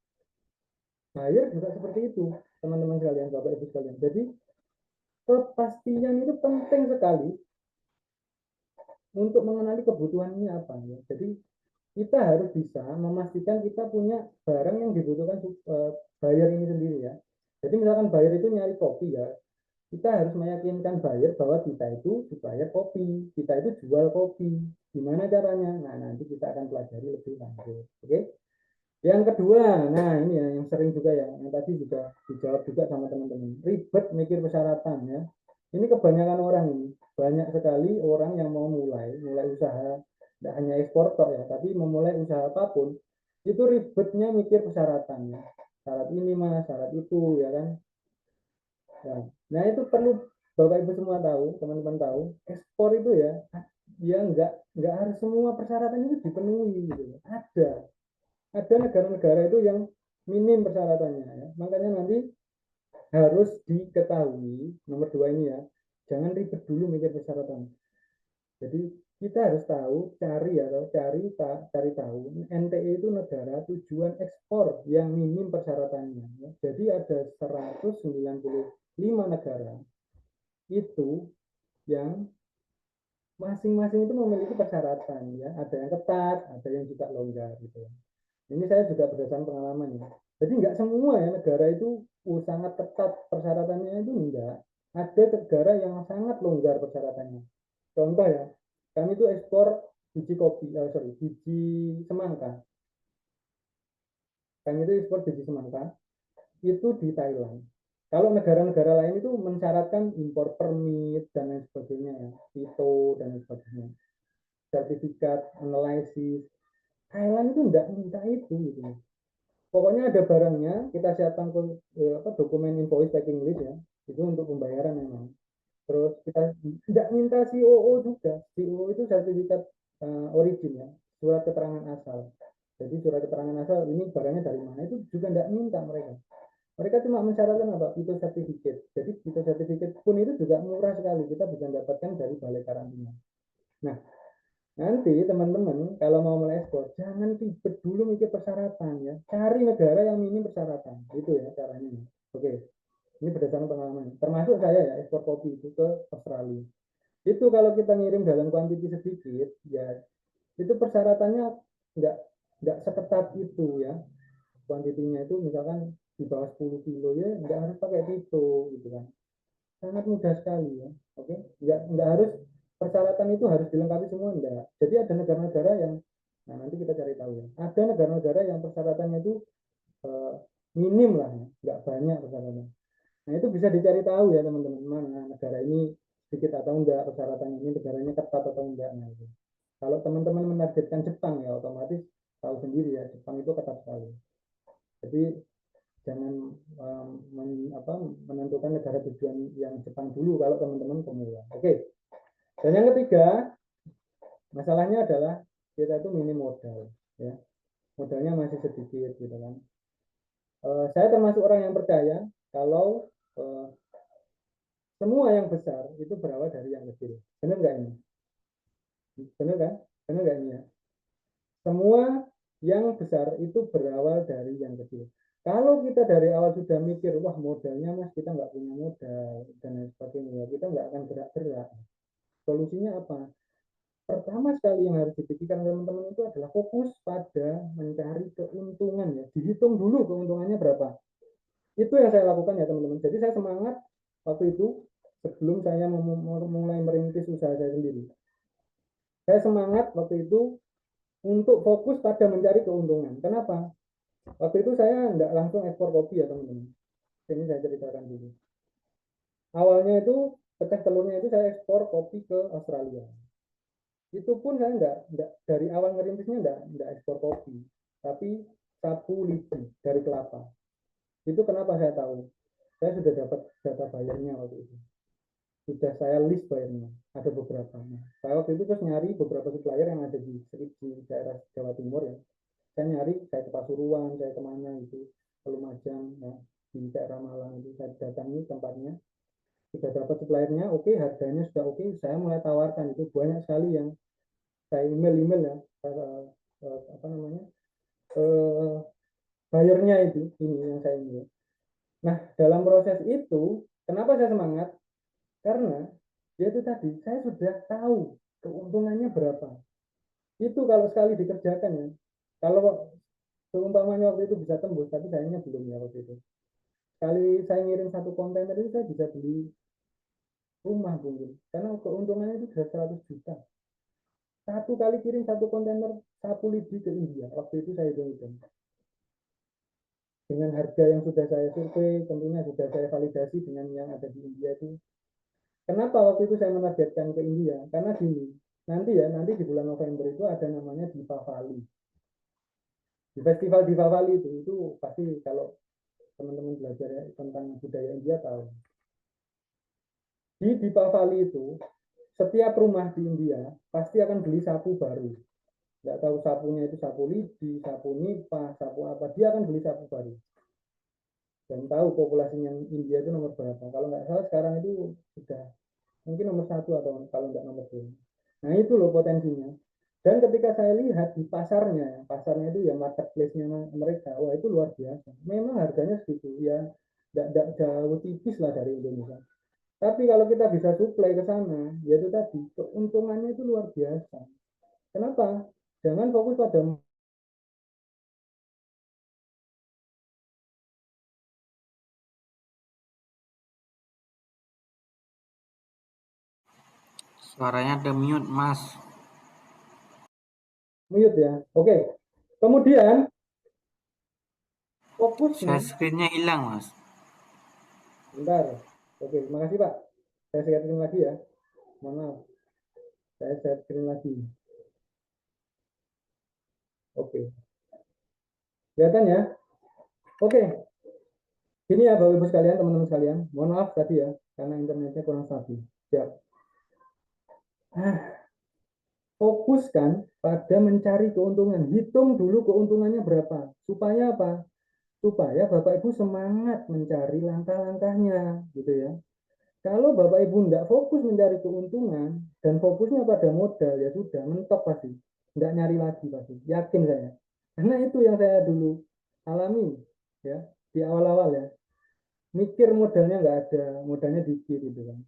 A: Air juga seperti itu, teman-teman sekalian, Bapak Ibu sekalian. Jadi kepastian itu penting sekali untuk mengenali kebutuhannya apa ya. Jadi kita harus bisa memastikan kita punya barang yang dibutuhkan buyer ini sendiri ya. Jadi misalkan buyer itu nyari kopi ya, kita harus meyakinkan buyer bahwa kita itu supplier kopi, kita itu jual kopi. Gimana caranya? Nah, nanti kita akan pelajari lebih lanjut. Oke? Yang kedua, nah ini ya yang sering juga ya, yang tadi juga dijawab juga sama teman-teman. Ribet mikir persyaratan ya. Ini kebanyakan orang ini, banyak sekali orang yang mau mulai usaha, tidak hanya ekspor tok ya, tapi memulai usaha apapun, itu ribetnya mikir persyaratannya. Syarat ini mas, syarat itu ya kan. Nah itu perlu Bapak Ibu semua tahu, teman-teman tahu, ekspor itu ya, dia nggak harus semua persyaratan itu dipenuhi gitu. Ada negara-negara itu yang minim persyaratannya ya. Makanya nanti harus diketahui nomor 2 ini ya, jangan ribet dulu mikir persyaratan. Jadi kita harus tahu cari tahu NTE itu negara tujuan ekspor yang minim persyaratannya ya. Jadi ada 195 negara itu yang masing-masing itu memiliki persyaratan ya, ada yang ketat, ada yang juga longgar gitu ya. Ini saya juga berdasarkan pengalaman ya. Jadi nggak semua ya negara itu sangat ketat persyaratannya itu enggak. Ada negara yang sangat longgar persyaratannya. Contoh ya, kami itu ekspor biji semangka. Kami itu ekspor biji semangka itu di Thailand. Kalau negara-negara lain itu mensyaratkan impor permit dan lain sebagainya ya, itu dan lain sebagainya, sertifikat, analisis. Thailand itu enggak minta itu gitu. Pokoknya ada barangnya, kita siapkan dokumen invoice packing list ya, itu untuk pembayaran memang. Terus kita tidak minta COO juga, COO itu sertifikat origin ya, surat keterangan asal. Jadi surat keterangan asal ini barangnya dari mana itu juga tidak minta mereka. Mereka cuma mensyaratkan apa? Itu sertifikat. Jadi itu sertifikat pun itu juga murah sekali, kita bisa dapatkan dari balai karantina. Nah, nanti teman-teman kalau mau mulai ekspor jangan ribet dulu mikir persyaratan ya. Cari negara yang minim persyaratan. Itu ya caranya. Oke. Ini berdasarkan pengalaman. Termasuk saya ya ekspor kopi itu ke Australia. Itu kalau kita ngirim dalam kuantiti sedikit ya itu persyaratannya nggak nggak seketat itu ya. Kuantitinya itu misalkan di bawah 10 kilo ya nggak harus pakai itu gitu kan. Sangat mudah sekali ya. Oke. Nggak harus persyaratan itu harus dilengkapi semua enggak. Jadi ada negara-negara yang nah nanti kita cari tahu ya. Ada negara-negara yang persyaratannya itu eh, minim lah, ya. Nggak banyak persyaratan. Nah itu bisa dicari tahu ya teman-teman mana negara ini sedikit atau enggak persyaratannya ini negaranya ketat atau enggak. Nah, itu. Kalau teman-teman menargetkan Jepang ya otomatis tahu sendiri ya Jepang itu ketat sekali. Jadi jangan menentukan negara tujuan yang Jepang dulu kalau teman-teman pemula. Oke. Dan yang ketiga, masalahnya adalah kita itu minim modal, ya. Modalnya masih sedikit, gitu kan. Saya termasuk orang yang percaya kalau semua yang besar itu berawal dari yang kecil. Benar nggak ini? Benar kan? Benar nggak ini ya? Semua yang besar itu berawal dari yang kecil. Kalau kita dari awal sudah mikir, wah modalnya mas kita nggak punya modal dan lain sebagainya, kita nggak akan gerak-gerak. Solusinya apa? Pertama sekali yang harus dipikirkan teman-teman itu adalah fokus pada mencari keuntungan ya. Dihitung dulu keuntungannya berapa. Itu yang saya lakukan ya teman-teman. Jadi saya semangat waktu itu sebelum saya mulai merintis usaha saya sendiri. Saya semangat waktu itu untuk fokus pada mencari keuntungan. Kenapa? Waktu itu saya nggak langsung ekspor kopi ya teman-teman. Ini saya ceritakan dulu. Awalnya itu pecah telurnya itu saya ekspor kopi ke Australia. Itu pun saya enggak dari awal ngerintisnya enggak ekspor kopi, tapi sapu lidi dari kelapa. Itu kenapa saya tahu? Saya sudah dapat data bayarnya waktu itu. Sudah saya list bayarnya, ada beberapa. Nah, saya waktu itu terus nyari beberapa supplier yang ada di daerah Jawa Timur ya. saya nyari, saya ke Pasuruan, saya kemana gitu, ke Lumajang, ya, di daerah Malang itu saya datangi tempatnya, sudah dapat suppliernya, oke, harganya sudah oke, saya mulai tawarkan. Itu banyak sekali yang saya email ya, apa namanya, bayarnya itu, ini yang saya email. Nah, dalam proses itu, kenapa saya semangat? Karena dia itu tadi, saya sudah tahu keuntungannya berapa. Itu kalau sekali dikerjakan ya, kalau seumpamanya waktu itu bisa tembus, tapi sayangnya belum ya waktu itu. Sekali saya ngirim satu kontainer itu saya bisa beli rumah mungkin, karena keuntungannya itu sudah 100 juta. Satu kali kirim satu kontainer sapu lidi ke India, waktu itu saya hitung-hitung. Dengan harga yang sudah saya survei, tentunya sudah saya validasi dengan yang ada di India itu. Kenapa waktu itu saya menargetkan ke India? Karena gini, nanti di bulan November itu ada namanya Deepavali. Di festival Deepavali itu pasti kalau teman-teman belajar ya, tentang budaya India tahu. Di Deepavali itu setiap rumah di India pasti akan beli sapu baru. Nggak tahu sapunya itu sapu lidi, sapu nipah, sapu apa, dia akan beli sapu baru. Dan tahu populasinya India itu nomor berapa. Kalau nggak salah sekarang itu sudah mungkin nomor satu atau kalau nggak nomor dua. Nah itu loh potensinya. Dan ketika saya lihat di pasarnya itu ya marketplace-nya mereka, wah itu luar biasa. Memang harganya segitu ya, tidak jauh tipis lah dari Indonesia. Tapi kalau kita bisa supply ke sana, ya itu tadi keuntungannya itu luar biasa. Kenapa? Jangan fokus pada
C: Suaranya ada mute, Mas.
A: mute ya. Oke. Kemudian
C: Share
A: fokusnya,
C: screen-nya hilang, Mas.
A: bentar. Oke, terima kasih Pak. Saya share screen lagi ya. Mohon maaf. Saya share screen lagi. Oke. Kelihatan ya? Oke. Ini ya Bapak Ibu sekalian, teman-teman sekalian. Mohon maaf tadi ya, karena internetnya kurang stabil. Siap. Nah, fokuskan pada mencari keuntungan. Hitung dulu keuntungannya berapa. Supaya apa? Supaya Bapak Ibu semangat mencari langkah-langkahnya, gitu ya. Kalau Bapak Ibu tidak fokus mencari keuntungan dan fokusnya pada modal, ya sudah mentok pasti, tidak nyari lagi pasti, yakin saya. Karena itu yang saya dulu alami ya di awal-awal ya, mikir modalnya nggak ada, modalnya dikit gitu kan.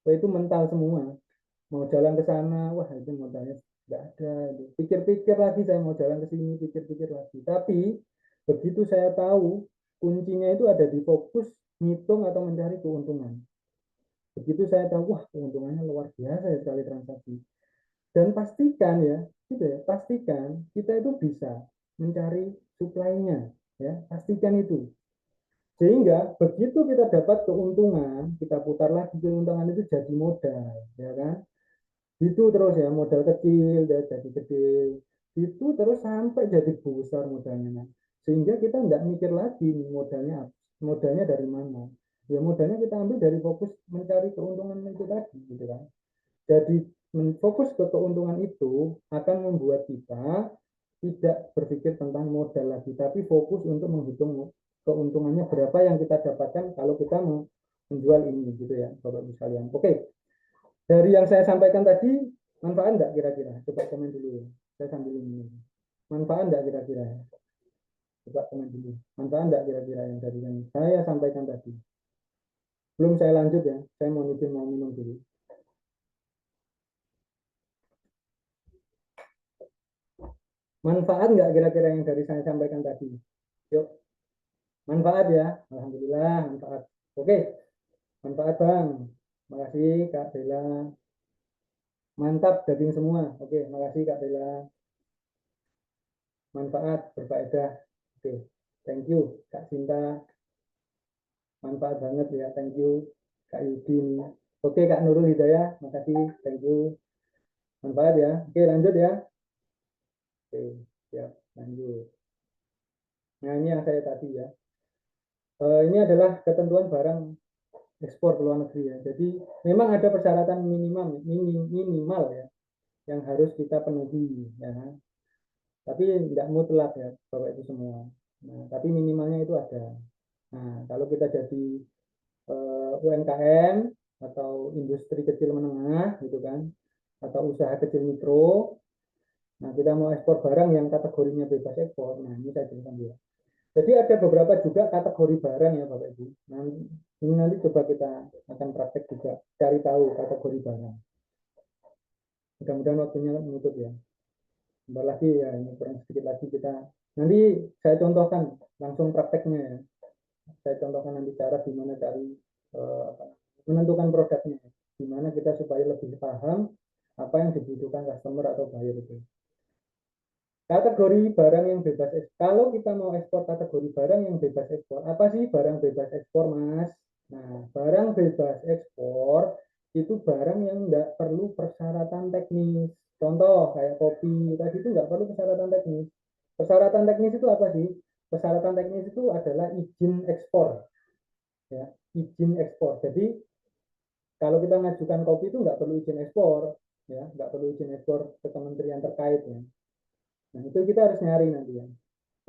A: Wah, itu mental semua, mau jalan ke sana, wah itu modalnya nggak ada. Pikir-pikir lagi saya mau jalan ke sini, pikir-pikir lagi. Tapi begitu saya tahu kuncinya itu ada di fokus ngitung atau mencari keuntungan. Begitu saya tahu, wah keuntungannya luar biasa ya sekali transaksi. Dan pastikan ya, gitu ya, pastikan kita itu bisa mencari supply-nya, ya, pastikan itu. Sehingga begitu kita dapat keuntungan, kita putar lagi keuntungan itu jadi modal, ya kan? Itu terus ya, modal kecil, ya, jadi gede. Itu terus sampai jadi besar modalnya. Sehingga kita nggak mikir lagi modalnya dari mana. Ya modalnya kita ambil dari fokus mencari keuntungan itu tadi, gitu kan. Jadi fokus ke keuntungan itu akan membuat kita tidak berpikir tentang modal lagi, tapi fokus untuk menghitung keuntungannya berapa yang kita dapatkan kalau kita mau menjual ini, gitu ya, Bapak Ibu sekalian. Oke, dari yang saya sampaikan tadi, manfaat enggak kira-kira? Coba komen dulu ya. Saya sambil ini. Manfaat enggak kira-kira? Coba komen dulu. Manfaat enggak kira-kira yang dari yang saya sampaikan tadi? Belum saya lanjut ya. Saya mau minum dulu. Manfaat enggak kira-kira yang dari saya sampaikan tadi? Yuk. Manfaat ya. Alhamdulillah, manfaat. Oke. Manfaat Bang. Makasih Kak Bella. Mantap daging semua. Oke, makasih Kak Bella. Manfaat, berfaedah. Oke, thank you Kak Cinta. Manfaat banget ya, thank you Kak Yudin. Oke Kak Nurul Hidayah, makasih, thank you. Manfaat ya. Oke, lanjut ya. Oke, siap, lanjut. Nah, ini yang saya tadi ya. Ini adalah ketentuan barang ekspor ke luar negeri ya. Jadi memang ada persyaratan minimal ya yang harus kita penuhi ya. Tapi tidak mutlak ya Bapak Ibu semua. Nah, tapi minimalnya itu ada. Nah, kalau kita jadi UMKM atau industri kecil menengah gitu kan, atau usaha kecil mikro, nah kita mau ekspor barang yang kategorinya bebas ekspor. Nah, ini saya jelaskan dulu. Jadi ada beberapa juga kategori barang ya Bapak Ibu. Nah, ini nanti coba kita akan praktek juga cari tahu kategori barang. Mudah-mudahan waktunya menutup ya. Bentar lagi ya, ini kurang sedikit lagi kita. Nanti saya contohkan langsung prakteknya ya. Saya contohkan nanti cara gimana cari menentukan produknya. Gimana kita supaya lebih paham apa yang dibutuhkan customer atau buyer itu. Kategori barang yang bebas ekspor. Kalau kita mau ekspor kategori barang yang bebas ekspor, apa sih barang bebas ekspor, Mas? Nah, barang bebas ekspor itu barang yang nggak perlu persyaratan teknis. Contoh kayak kopi tadi itu nggak perlu persyaratan teknis. Persyaratan teknis itu apa sih? Persyaratan teknis itu adalah izin ekspor, ya, izin ekspor. Jadi kalau kita mengajukan kopi itu nggak perlu izin ekspor, ya, nggak perlu izin ekspor ke kementerian terkait, ya. Nah, itu kita harus nyari nanti ya.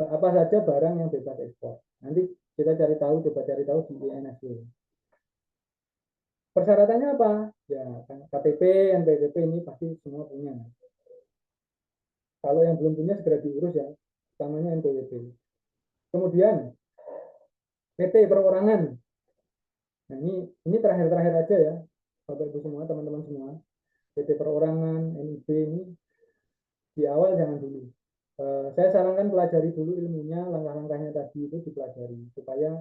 A: Apa saja barang yang bebas ekspor. Nanti kita cari tahu, coba cari tahu di INSW. Persyaratannya apa? Ya, KTP, NPWP ini pasti semua punya. Kalau yang belum punya segera diurus ya, utamanya NPWP. Kemudian PT perorangan. Nah, ini terakhir-terakhir aja ya, Bapak Ibu semua, teman-teman semua. PT perorangan, NIB ini di awal jangan dulu. Saya sarankan pelajari dulu ilmunya, langkah-langkahnya tadi itu dipelajari supaya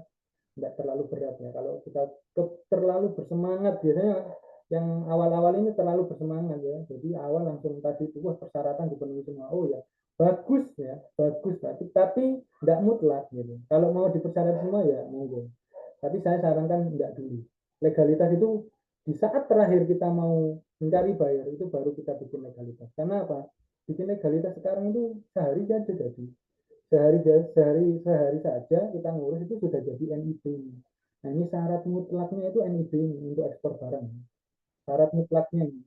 A: tidak terlalu berat ya. Kalau kita terlalu bersemangat, biasanya yang awal-awal ini terlalu bersemangat ya. Jadi awal langsung tadi itu wah persyaratan dipenuhi semua. Oh ya, bagus ya, bagus. Tapi tidak mutlak gitu. Kalau mau dipersyarat semua ya monggo. Tapi saya sarankan tidak dulu. Legalitas itu di saat terakhir kita mau mencari buyer itu baru kita bikin legalitas. Karena apa? Bikin legalitas sekarang itu sehari saja jadi sehari saja kita ngurus itu sudah jadi NIB. Nah, ini syarat mutlaknya itu NIB ini untuk ekspor barang. Syarat mutlaknya ini.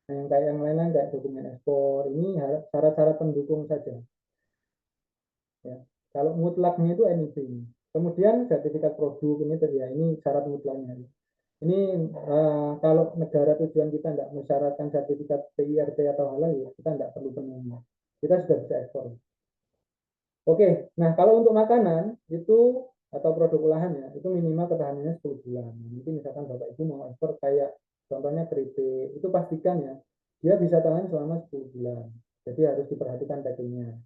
A: Nah, yang kayak yang lain-lain kayak dokumen ekspor ini syarat-syarat pendukung saja. Ya. Kalau mutlaknya itu NIB ini. Kemudian sertifikat produk ini ya ini syarat mutlaknya. Ini kalau negara tujuan kita tidak mensyaratkan sertifikat PIRT atau halal ya kita tidak perlu penuhi. Kita sudah bisa ekspor. Oke, nah kalau untuk makanan itu atau produk olahan ya, itu minimal ketahanannya 10 bulan. Nanti misalkan Bapak Ibu mau ekspor kayak contohnya keripik, itu pastikan ya, dia bisa tahan selama 10 bulan. Jadi harus diperhatikan packingnya.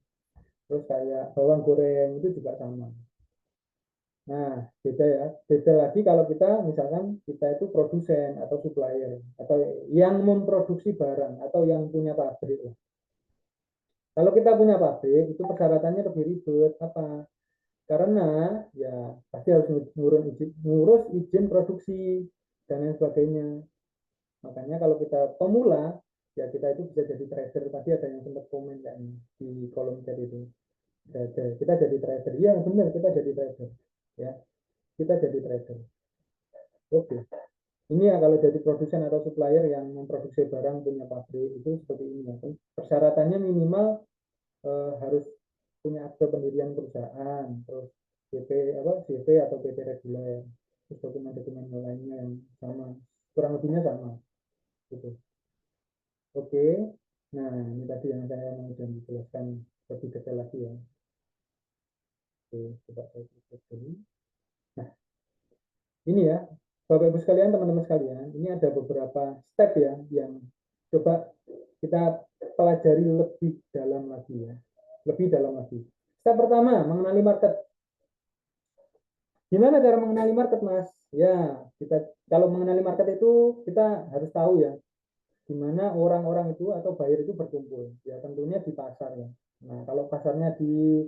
A: Terus kayak bawang goreng itu juga sama. Nah, beda ya. Beda lagi kalau kita misalkan kita itu produsen atau supplier atau yang memproduksi barang atau yang punya pabrik. Kalau kita punya pabrik itu persyaratannya lebih ribet apa? Karena ya pasti harus ngurus izin produksi dan lain sebagainya. Makanya kalau kita pemula ya kita itu bisa jadi trader. Tadi ada yang sempat komen kan di kolom chat itu. Kita jadi trader. Iya benar kita jadi trader. Ya kita jadi trader. Oke. Ini ya kalau jadi produsen atau supplier yang memproduksi barang punya pabrik itu seperti ini ya. Persyaratannya minimal harus punya akte pendirian perusahaan, terus CP CV atau PT reguler, terus dokumen-dokumen lainnya yang sama, kurang lebihnya sama, gitu. Oke, nah ini tadi yang saya mau jelaskan lebih detail lagi ya. Oke, coba saya tutup dulu. Nah, ini ya, Bapak Ibu sekalian, teman-teman sekalian, ini ada beberapa step ya yang coba kita pelajari lebih dalam lagi ya, lebih dalam lagi. Step pertama, mengenali market. Gimana cara mengenali market, Mas? Ya, kita kalau mengenali market itu kita harus tahu ya, di mana orang-orang itu atau buyer itu berkumpul. Ya, tentunya di pasar ya. Nah, kalau pasarnya di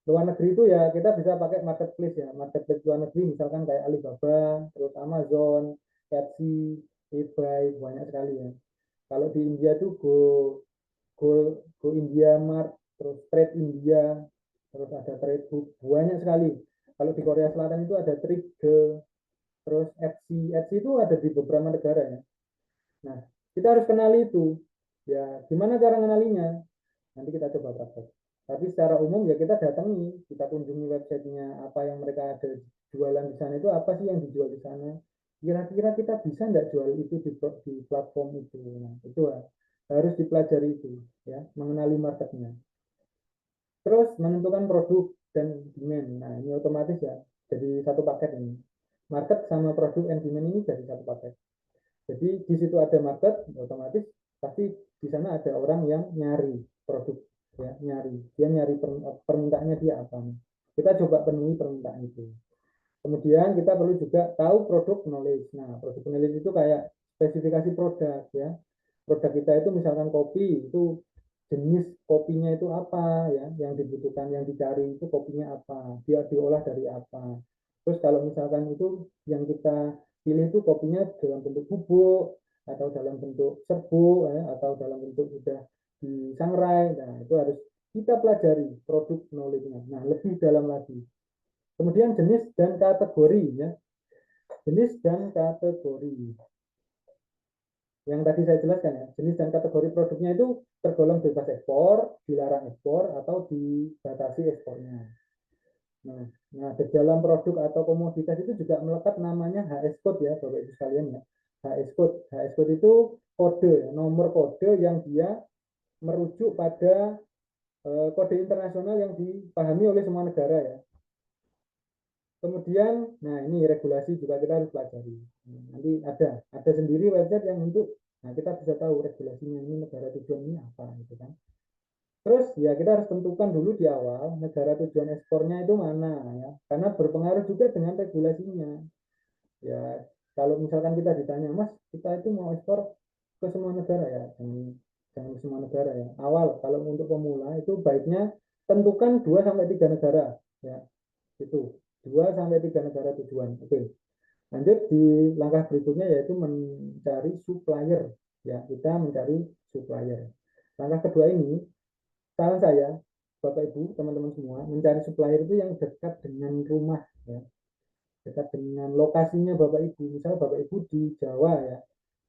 A: luar negeri itu ya kita bisa pakai marketplace ya. Marketplace luar negeri misalkan kayak Alibaba, terus Amazon, Etsy, eBay, banyak sekali ya. Kalau di India tuh Go India Mart, terus Trade India, terus ada Tradebook, banyak sekali. Kalau di Korea Selatan itu ada Trade, terus Etsy itu ada di beberapa negara ya. Nah, kita harus kenali itu. Ya, gimana cara mengenalinya? Nanti kita coba praktek. Tapi secara umum ya kita datangi, kita kunjungi websitenya, apa yang mereka ada jualan di sana itu apa sih yang dijual di sana. Kira-kira kita bisa nggak jual itu di platform itu. Nah, itu harus dipelajari itu, ya, mengenali marketnya. Terus menentukan produk dan demand. Nah, ini otomatis ya, jadi satu paket ini. Market sama produk and demand ini jadi satu paket. Jadi di situ ada market, otomatis pasti di sana ada orang yang nyari produk, ya, dia nyari permintaannya dia apa nih. Kita coba penuhi permintaan itu. Kemudian kita perlu juga tahu produk knowledge. Nah, produk knowledge itu kayak spesifikasi produk, ya. Produk kita itu misalkan kopi, itu jenis kopinya itu apa, ya, yang dibutuhkan, yang dicari itu kopinya apa, dia diolah dari apa. Terus kalau misalkan itu yang kita pilih itu kopinya dalam bentuk bubuk atau dalam bentuk serbuk, ya, atau dalam bentuk sudah disangrai, nah itu harus kita pelajari produk knowledge-nya. Nah, lebih dalam lagi. Kemudian jenis dan kategori, ya. Jenis dan kategori. Yang tadi saya jelaskan, ya, jenis dan kategori produknya itu tergolong bebas ekspor, dilarang ekspor, atau dibatasi ekspornya. Nah, di dalam produk atau komoditas itu juga melekat namanya HS code, ya, Bapak Ibu sekalian, ya. HS code. HS code itu kode, ya, nomor kode yang dia merujuk pada kode internasional yang dipahami oleh semua negara, ya. Kemudian, nah ini regulasi juga kita harus pelajari. Nanti ada sendiri website yang untuk, nah kita bisa tahu regulasinya ini negara tujuan ini apa, gitu kan. Terus ya kita harus tentukan dulu di awal negara tujuan ekspornya itu mana, ya, karena berpengaruh juga dengan regulasinya. Ya, kalau misalkan kita ditanya, Mas, kita itu mau ekspor ke semua negara, ya, jangan semua negara, ya. Awal kalau untuk pemula itu baiknya tentukan 2 sampai 3 negara, ya. Itu 2 sampai 3 negara tujuan. Oke. Lanjut di langkah berikutnya yaitu mencari supplier, ya, kita mencari supplier. Langkah kedua ini, saran saya, Bapak Ibu, teman-teman semua, mencari supplier itu yang dekat dengan rumah, ya. Dekat dengan lokasinya Bapak Ibu. Misal Bapak Ibu di Jawa, ya.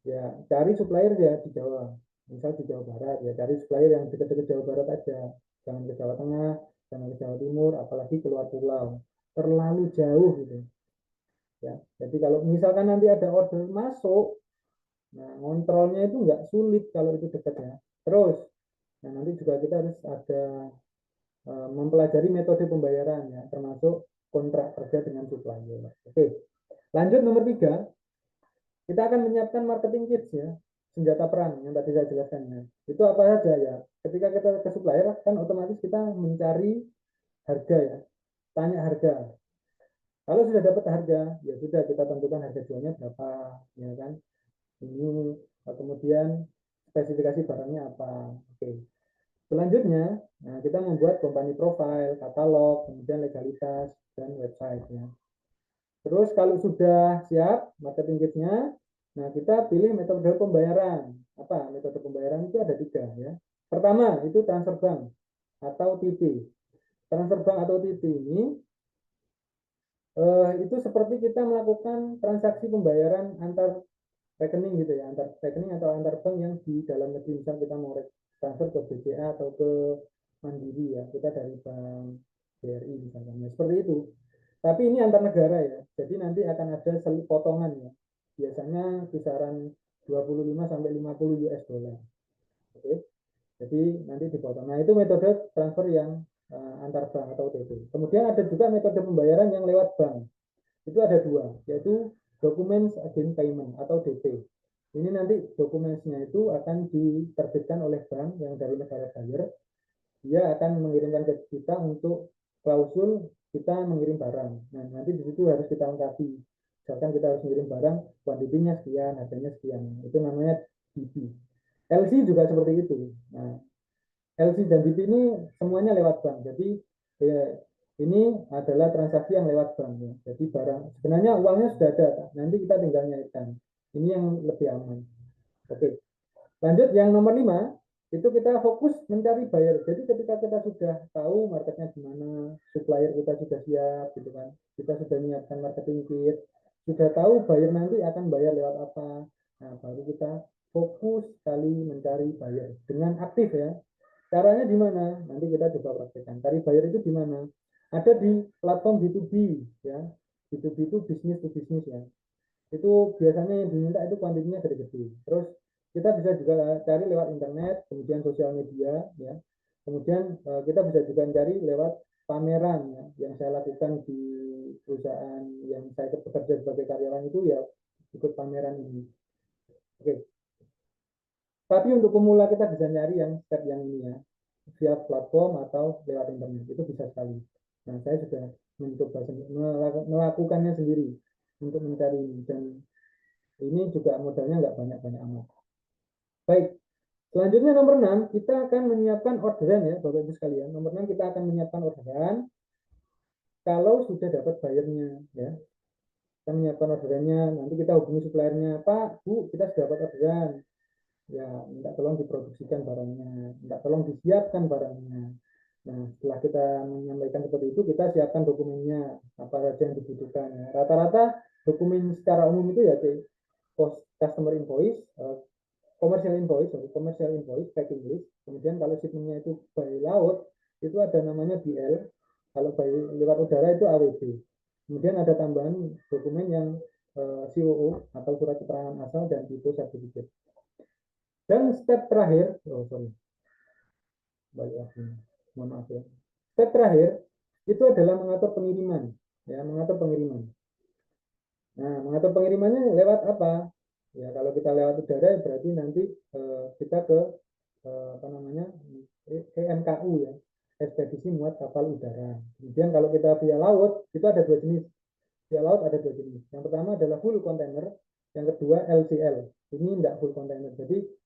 A: Ya, cari supplier ya di Jawa. Misal di Jawa Barat, ya, cari supplier yang dekat-dekat Jawa Barat aja. Jangan ke Jawa Tengah, jangan ke Jawa Timur, apalagi keluar pulau. Terlalu jauh gitu. Ya, jadi kalau misalkan nanti ada order masuk, nah ngontrolnya itu nggak sulit kalau itu dekat, ya. Terus, nah nanti juga kita harus ada mempelajari metode pembayaran, ya, termasuk kontrak kerja dengan supplier. Oke, lanjut nomor 3, kita akan menyiapkan marketing kits, ya, senjata perang yang tadi saya jelaskan, ya. Itu apa saja, ya? Ketika kita ke supplier kan otomatis kita mencari harga, ya, tanya harga. Kalau sudah dapat harga, ya sudah kita tentukan harga jualnya berapa, ya kan? Ini kemudian spesifikasi barangnya apa. Oke. Selanjutnya, nah kita membuat company profile, katalog, kemudian legalitas dan website, ya. Terus kalau sudah siap marketing kitnya, nah kita pilih metode pembayaran. Apa? Metode pembayaran itu ada 3, ya. Pertama itu transfer bank atau TP. Transfer bank atau TP ini itu seperti kita melakukan transaksi pembayaran antar rekening gitu, ya, antar rekening atau antar bank yang di dalam negeri. Misal kita mau transfer ke BCA atau ke Mandiri, ya, kita dari bank BRI misalnya, ya, seperti itu. Tapi ini antar negara, ya, jadi nanti akan ada potongan, ya, biasanya kisaran 25 sampai 50 US dollar. Oke, jadi nanti dipotong. Nah itu metode transfer yang antar bank atau OTP. Kemudian ada juga metode pembayaran yang lewat bank. Itu ada 2, yaitu Documents Against Payment atau DP. Ini nanti dokumennya itu akan diterbitkan oleh bank yang dari negara buyer. Dia akan mengirimkan ke kita untuk klausul kita mengirim barang. Nah, nanti di situ harus kita lengkapi. Misalkan kita harus mengirim barang, kuantitinya sekian, harganya sekian. Itu namanya DP. LC juga seperti itu. Nah, LC dan DP ini semuanya lewat bank. Jadi ya, ini adalah transaksi yang lewat bank, ya. Jadi barang sebenarnya uangnya sudah ada, nanti kita tinggal nyairkan. Ini yang lebih aman. Oke. Lanjut yang nomor 5, itu kita fokus mencari buyer. Jadi ketika kita sudah tahu marketnya di mana, supplier kita sudah siap gitu kan. Kita sudah menyiapkan marketing kit, sudah tahu buyer nanti akan bayar lewat apa. Nah, baru kita fokus sekali mencari buyer dengan aktif, ya. Caranya di mana? Nanti kita coba praktekkan. Cari buyer itu di mana? Ada di platform B2B ya. B2B itu bisnis to bisnis ya. Itu biasanya yang diminta itu kuantitinya gede-gede. Terus kita bisa juga cari lewat internet, kemudian sosial media ya. Kemudian kita bisa juga cari lewat pameran ya, yang saya lakukan di perusahaan yang saya bekerja sebagai karyawan itu ya ikut pameran ini. Oke. Tapi untuk pemula kita bisa nyari yang step yang ini ya, via platform atau lewat internet, itu bisa sekali. Nah, saya sudah mencoba melakukannya sendiri untuk mencari ini, dan ini juga modalnya nggak banyak-banyak amat. Baik, selanjutnya nomor 6, kita akan menyiapkan orderan ya, Bapak Ibu sekalian. Nomor 6, kita akan menyiapkan orderan kalau sudah dapat bayarnya ya. Kita menyiapkan orderannya, nanti kita hubungi suppliernya, Pak, Bu, kita sudah dapat orderan. Ya, minta tolong diproduksikan barangnya, minta tolong disiapkan barangnya. Nah, setelah kita menyampaikan seperti itu, kita siapkan dokumennya, apa saja yang dibutuhkan. Rata-rata dokumen secara umum itu ya, post customer invoice, commercial invoice, packing list. Kemudian kalau shipmentnya itu by laut, itu ada namanya BL. Kalau by lewat udara itu AWB. Kemudian ada tambahan dokumen yang COO atau surat keterangan asal dan itu sertifikat. Dan step terakhir, mohon maaf ya. Step terakhir itu adalah mengatur pengiriman, ya, mengatur pengiriman. Nah, mengatur pengirimannya lewat apa? Ya, kalau kita lewat udara berarti nanti kita ke apa namanya EMKU ya, ekspedisi muat kapal udara. Kemudian kalau kita via laut itu ada dua jenis. Via laut ada dua jenis. Yang pertama adalah full container, yang kedua LCL. Ini tidak full container. Jadi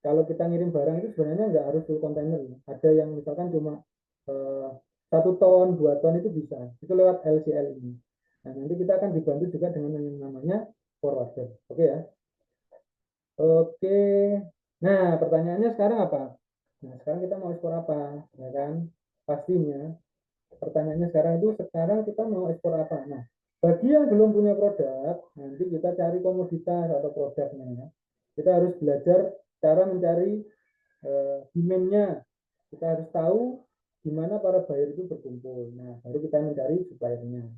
A: kalau kita ngirim barang itu sebenarnya nggak harus full container. Ada yang misalkan cuma 1 ton, 2 ton itu bisa. Itu lewat LCL ini. Nah, nanti kita akan dibantu juga dengan yang namanya forwarder. Oke ya. Oke. Nah, pertanyaannya sekarang apa? Nah, sekarang kita mau ekspor apa? Ya kan? Pastinya. Pertanyaannya sekarang itu, sekarang kita mau ekspor apa? Nah, bagi yang belum punya produk, nanti kita cari komoditas atau produknya ya. Kita harus belajar cara mencari demand-nya. Kita harus tahu di mana para buyer itu berkumpul. Nah, baru kita mencari suppliernya.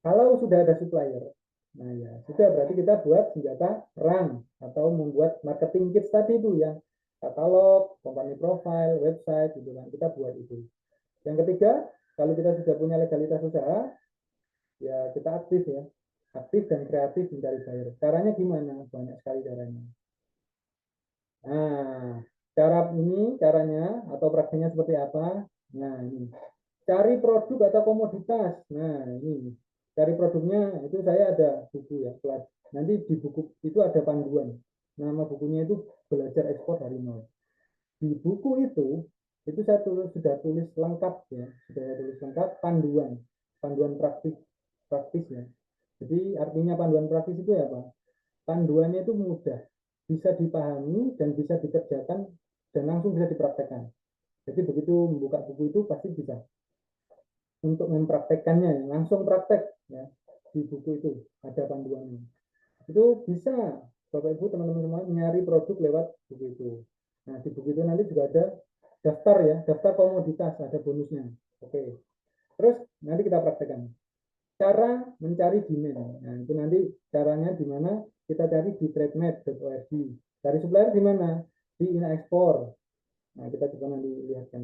A: Kalau sudah ada supplier, nah ya sudah berarti kita buat senjata perang atau membuat marketing kits tadi itu ya, katalog, company profile, website gitu kan, kita buat itu. Yang ketiga, kalau kita sudah punya legalitas usaha, ya kita aktif ya, aktif dan kreatif mencari buyer. Caranya gimana? Banyak sekali caranya. Nah, caranya atau prakteknya seperti apa? Nah, ini. Cari produk atau komoditas. Nah, ini. Cari produknya itu saya ada buku ya, kelas. Nanti di buku itu ada panduan. Nama bukunya itu Belajar Ekspor dari Nol. Di buku itu saya sudah tulis lengkap ya, sudah saya tulis lengkap panduan praktis ya. Jadi artinya panduan praktis itu ya apa? Panduannya itu mudah, bisa dipahami dan bisa dikerjakan dan langsung bisa dipraktekkan. Jadi begitu membuka buku itu pasti bisa untuk mempraktekkannya, langsung praktek ya. Di buku itu ada panduannya. Itu bisa Bapak Ibu teman-teman semua nyari produk lewat buku itu. Nah, di buku itu nanti juga ada daftar ya, daftar komoditas, ada bonusnya. Oke. Terus nanti kita praktekkan. Cara mencari demand. Nah, itu nanti caranya di mana kita cari di trademap.org. Cari supplier di mana? Di InaExpor. Nah, kita coba nanti lihatkan.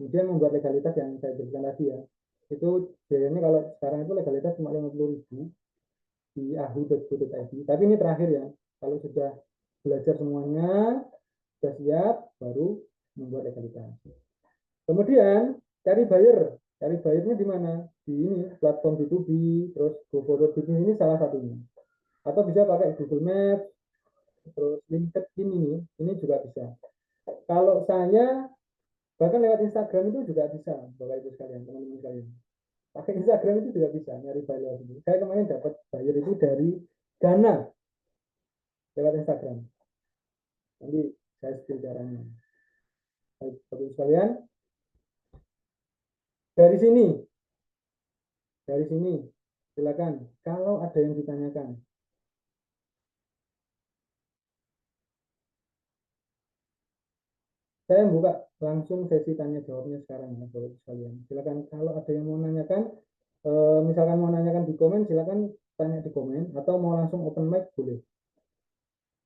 A: Kemudian membuat legalitas yang saya berikan tadi ya. Itu biayanya kalau sekarang itu legalitas cuma 50.000 di ahu.co.id. Tapi ini terakhir ya. Kalau sudah belajar semuanya, sudah siap, baru membuat legalitas. Kemudian cari buyer. Cari buyernya di mana? Di ini platform B2B, terus GoForward Business ini salah satunya. Atau bisa pakai Google Maps, terus LinkedIn ini juga bisa. Kalau saya bahkan lewat Instagram itu juga bisa, Bapak Ibu sekalian, teman-teman sekalian. Pakai Instagram itu juga bisa nyari buyer. Saya kemarin dapat buyer itu dari Ghana lewat Instagram. Nanti saya spill caranya. Baik, Bapak Ibu sekalian, dari sini silakan kalau ada yang ditanyakan. saya buka langsung sesi tanya jawabnya sekarang ya, Bapak sekalian. Silakan kalau ada yang mau nanyakan, misalkan mau nanyakan di komen, silakan tanya di komen, atau mau langsung open mic boleh.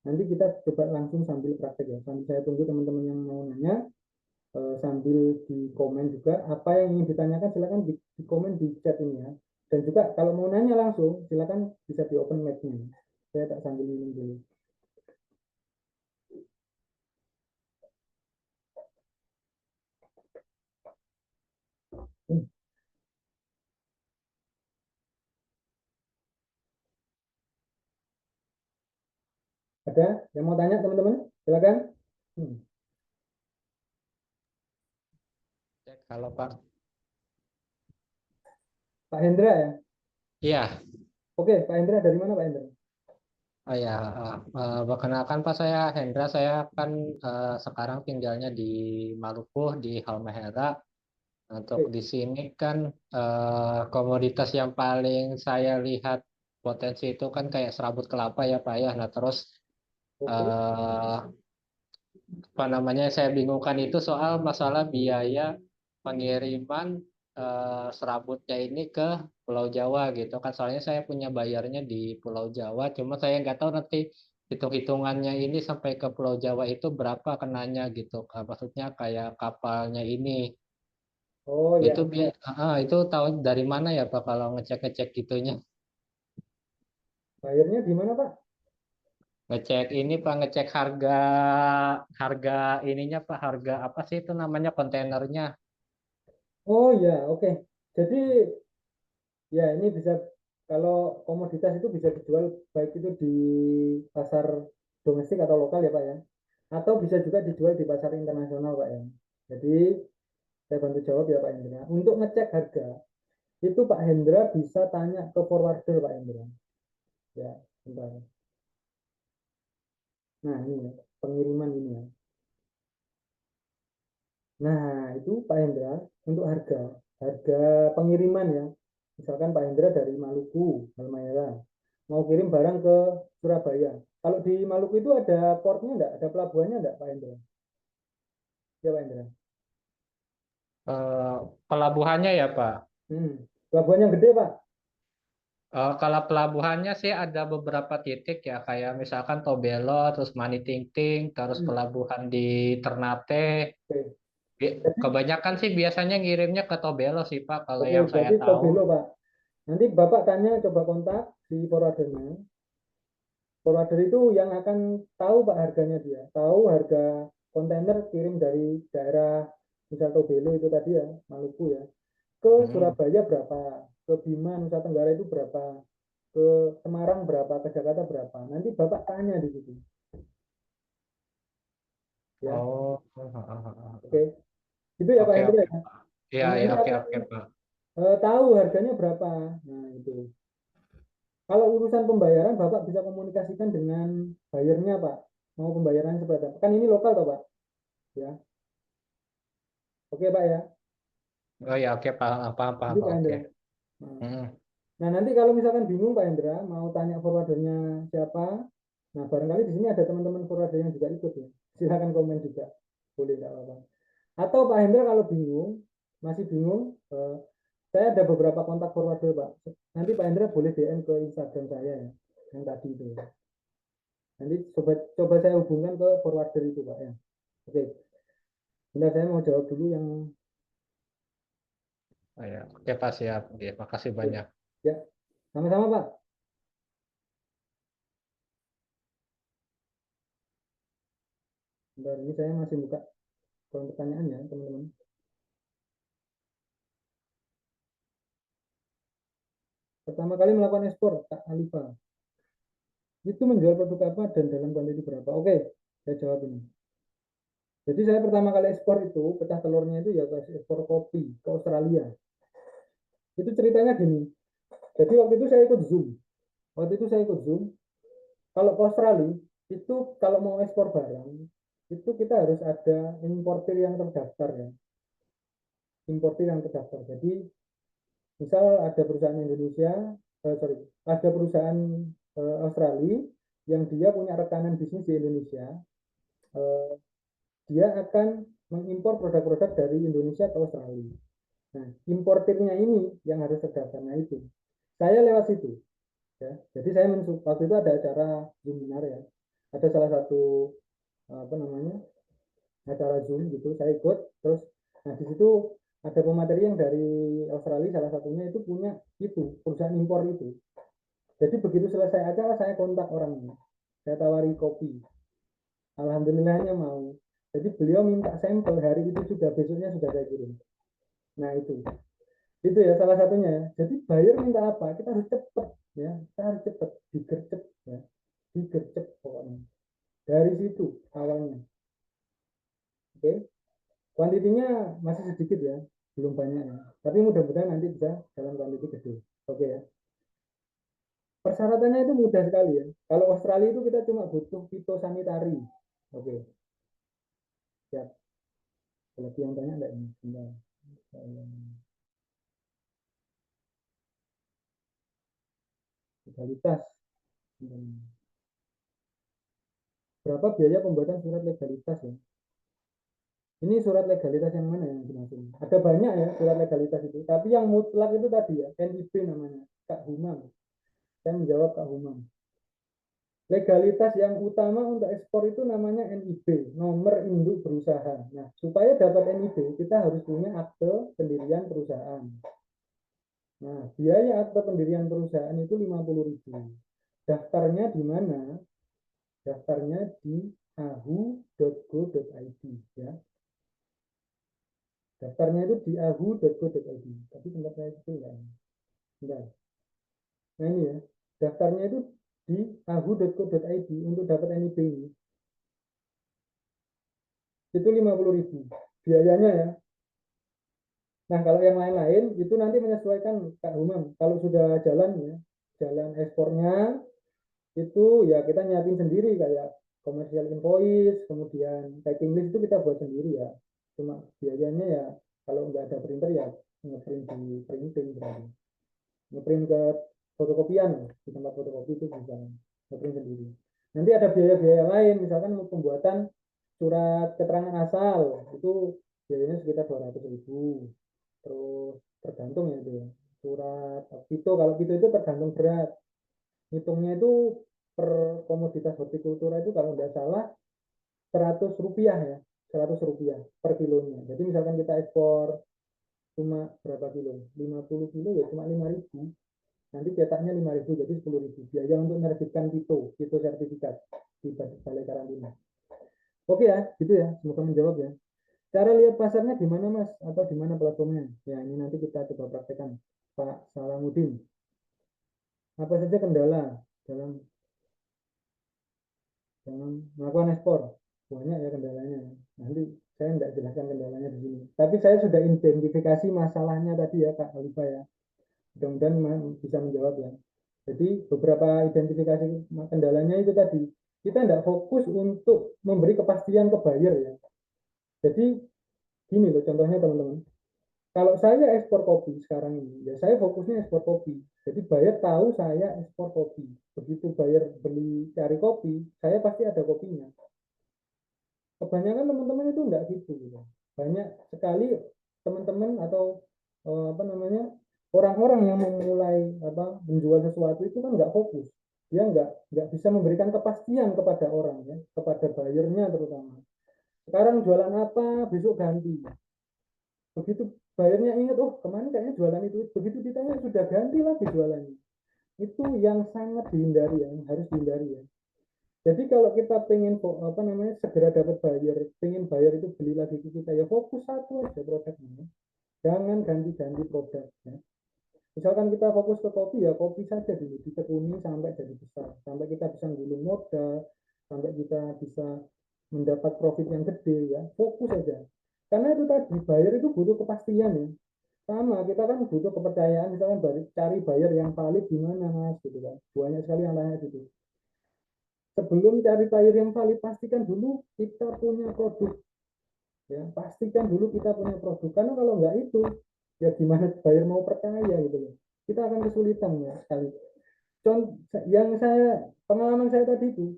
A: Nanti kita coba langsung sambil praktek ya. Sambil saya tunggu teman-teman yang mau nanya, sambil di komen juga apa yang ingin ditanyakan, silakan di komen di chat ini ya. Dan juga kalau mau nanya langsung, silakan bisa di open mic-nya. Saya tak sambil minum dulu. Ada yang mau tanya teman-teman? Silakan.
D: Halo Pak.
A: Pak Hendra ya?
D: Iya.
A: Oke, Pak Hendra dari mana Pak Hendra?
D: Oh ya, perkenalkan Pak, saya Hendra. Saya kan sekarang tinggalnya di Maluku, di Halmahera. Untuk
A: Oke,
D: di sini kan komoditas yang paling saya lihat potensi itu kan kayak serabut kelapa ya Pak ya. Nah terus
A: oke.
D: eh, apa namanya saya bingungkan itu soal masalah biaya pengiriman serabutnya ini ke Pulau Jawa gitu kan, soalnya saya punya bayarnya di Pulau Jawa, cuma saya nggak tahu nanti hitung-hitungannya ini sampai ke Pulau Jawa itu berapa kenanya gitu. Maksudnya kayak kapalnya ini
A: Oh
D: itu
A: ya,
D: itu tahu dari mana ya Pak kalau ngecek-ngecek gitunya?
A: bayarnya di mana Pak?
D: Ngecek ini Pak, ngecek harga harga ininya Pak, harga apa sih itu namanya, kontainernya.
A: Oh ya, oke. Jadi ya ini bisa, kalau komoditas itu bisa dijual baik itu di pasar domestik atau lokal ya Pak ya. Atau bisa juga dijual di pasar internasional Pak ya. Jadi saya bantu jawab ya Pak Hendra. Untuk ngecek harga itu Pak Hendra bisa tanya ke forwarder Pak Hendra. Ya, bentar. Nah ini ya, pengiriman ini ya. Nah, itu Pak Hendra untuk harga harga pengiriman ya. Misalkan Pak Hendra dari Maluku, Halmahera, mau kirim barang ke Surabaya. Kalau di Maluku itu ada portnya enggak? Ada pelabuhannya enggak, Pak Hendra? Ya, Pak Hendra.
D: Eh, Pelabuhannya ya Pak.
A: Pelabuhan yang gede, Pak.
D: Kalau pelabuhannya sih ada beberapa titik ya, kayak misalkan Tobelo, terus Manitingting, terus
A: Hmm,
D: pelabuhan di Ternate.
A: Oke. Jadi,
D: Kebanyakan sih biasanya ngirimnya ke Tobelo sih Pak, kalau
A: oke,
D: yang saya
A: jadi
D: tahu.
A: Tobelo, Pak. Nanti Bapak tanya, coba kontak si forwardernya. Forwarder itu yang akan tahu Pak harganya dia. Tahu harga kontainer kirim dari daerah misal Tobelo itu tadi ya, Maluku ya, ke
D: Hmm.
A: Surabaya berapa, ke Bima Nusa Tenggara itu berapa, ke Semarang berapa, ke Jakarta berapa. Nanti Bapak tanya di situ, ya.
D: Oh,
A: Oke, itu ya Pak
D: oke
A: Hendra
D: oke
A: ya.
D: Pak. Iya
A: Nah,
D: ya,
A: nanti
D: oke
A: akan
D: oke Pak.
A: tahu harganya berapa. Nah, itu. Kalau urusan pembayaran, Bapak bisa komunikasikan dengan bayarnya, Pak. Mau pembayaran seperti apa? Kan ini lokal, Pak. Ya. Oke, Pak ya.
D: Oh ya, oke Pak, paham paham
A: Itu
D: Pak,
A: Pak
D: oke.
A: Hendra. Nah,
D: Hmm.
A: nah, nanti kalau misalkan bingung Pak Hendra, mau tanya forwardernya siapa, nah barangkali di sini ada teman-teman forwarder yang juga ikut ya. Silakan komen juga, boleh nggak apa-apa. Atau Pak Hendra kalau bingung, masih bingung, saya ada beberapa kontak forwarder Pak. Nanti Pak Hendra boleh DM ke Instagram saya ya, yang tadi itu. Nanti coba saya hubungkan ke forwarder itu Pak ya. Oke, bentar saya mau jawab dulu yang.
D: Oh ya, oke Pak, siap. Oke, makasih banyak.
A: Ya, sama-sama Pak. Bentar, ini saya masih buka kolom pertanyaan ya teman-teman. Pertama kali melakukan ekspor, Kak Alifa. Itu menjual produk apa dan dalam kuantiti berapa? Oke, saya jawab ini. Jadi saya pertama kali ekspor itu, pecah telurnya itu ya ekspor kopi ke Australia. Itu ceritanya gini. Jadi waktu itu saya ikut Zoom. Waktu itu saya ikut Zoom. Kalau ke Australia, itu kalau mau ekspor barang, itu kita harus ada importir yang terdaftar ya. Importir yang terdaftar. Jadi misal ada perusahaan Indonesia, sorry, ada perusahaan Australia yang dia punya rekanan bisnis di Indonesia, dia akan mengimpor produk-produk dari Indonesia ke Australia. Nah, importirnya ini yang harus terdaftar. Nah itu, saya lewat situ. Ya. Jadi saya waktu itu ada acara seminar ya, ada salah satu apa namanya acara Zoom gitu, saya ikut. Terus, nah di situ ada pemateri yang dari Australia, salah satunya itu punya itu perusahaan impor itu. Jadi begitu selesai acara saya kontak orangnya, saya tawari kopi. Alhamdulillahnya mau. Jadi beliau minta sampel hari itu juga, besoknya sudah saya kirim. Nah itu ya salah satunya ya. Jadi buyer minta apa? Kita harus cepet ya, kita harus cepet, digercep ya, digercep pokoknya. Dari situ awalnya. Oke, kuantitinya masih sedikit ya, belum banyak ya. Tapi mudah-mudahan nanti bisa dalam kuantiti gede. Oke ya. Persyaratannya itu mudah sekali ya. Kalau Australia itu kita cuma butuh fitosanitari. Oke. Siap. Kalau yang tanya enggak ini? Bentar. Legalitas. Berapa biaya pembuatan surat legalitas ya? Ini surat legalitas yang mana yang dimaksud? Ada banyak ya surat legalitas itu. Tapi yang mutlak itu tadi ya, NIB namanya. Kak Humam. Saya menjawab Kak Humam. Legalitas yang utama untuk ekspor itu namanya NIB, nomor induk berusaha. Nah, supaya dapat NIB, kita harus punya akte pendirian perusahaan. Nah, biaya akte pendirian perusahaan itu 50.000. Daftarnya di mana? Daftarnya di ahu.go.id ya. Daftarnya itu di ahu.go.id. Tapi tempat saya itu enggak. Nah ini ya, daftarnya itu di ahu.co.id untuk dapat NIB ini. Itu 50.000 biayanya ya. Nah kalau yang lain-lain itu nanti menyesuaikan Kak Humam. Kalau sudah jalan ya, jalan ekspornya itu ya kita nyiapin sendiri kayak commercial invoice, kemudian packing list itu kita buat sendiri ya. Cuma biayanya ya kalau nggak ada printer ya ngeprint di printing berarti. Ngeprint ke fotokopian di tempat fotokopi itu bisa ngeprint sendiri. Nanti ada biaya-biaya lain, misalkan pembuatan surat keterangan asal itu biayanya sekitar 200.000. Terus tergantung ya itu surat pito, kalau pito itu tergantung berat, hitungnya itu per komoditas hortikultura itu kalau nggak salah 100 rupiah ya, 100 rupiah per kilonya. Jadi misalkan kita ekspor cuma berapa kilo, 50 kilo ya cuma 5.000, nanti cetaknya 5.000 jadi 10.000 biaya untuk menerbitkan pito sertifikat di balai karantina. Oke ya, gitu ya, semoga menjawab ya. Cara lihat pasarnya di mana Mas, atau di mana platformnya? Ya ini nanti kita coba praktekkan. Pak Salamuddin, apa saja kendala dalam melakukan ekspor? Banyak ya kendalanya. Nanti saya tidak jelaskan kendalanya di sini. Tapi saya sudah identifikasi masalahnya tadi ya Kak Alifa ya. Mudah-mudahan bisa menjawab ya. Jadi beberapa identifikasi kendalanya itu tadi. Kita tidak fokus untuk memberi kepastian ke buyer ya. Jadi gini loh contohnya teman-teman. Kalau saya ekspor kopi sekarang ini, ya saya fokusnya ekspor kopi. Jadi buyer tahu saya ekspor kopi. Begitu buyer beli cari kopi, saya pasti ada kopinya. Kebanyakan teman-teman itu enggak gitu. Banyak sekali teman-teman atau apa namanya orang-orang yang memulai menjual sesuatu itu kan nggak fokus. Dia nggak bisa memberikan kepastian kepada orang ya, kepada buyernya terutama. Sekarang jualan apa, besok ganti. Begitu bayarnya ingat, oh kemarin kayaknya jualan itu, begitu ditanya sudah ganti lagi jualannya. Itu yang sangat dihindari ya, yang harus dihindari ya. Jadi kalau kita pengen segera dapat buyer, pengen buyer itu beli lagi ke kita ya fokus satu aja produknya, jangan ganti-ganti produk ya. Misalkan kita fokus ke kopi ya kopi saja dulu, ditekuni sampai jadi besar, sampai kita bisa gulung modal, sampai kita bisa mendapat profit yang gede ya, fokus aja. Karena itu tadi buyer itu butuh kepastian ya. Sama kita kan butuh kepercayaan, misalkan cari buyer yang valid gimana Mas gitu kan. Banyak sekali yang tanya gitu. Sebelum cari buyer yang valid pastikan dulu kita punya produk. Ya, pastikan dulu kita punya produk. Karena kalau nggak itu ya gimana buyer mau percaya gitu loh. Kita akan kesulitan ya sekali. Contoh yang pengalaman saya tadi itu,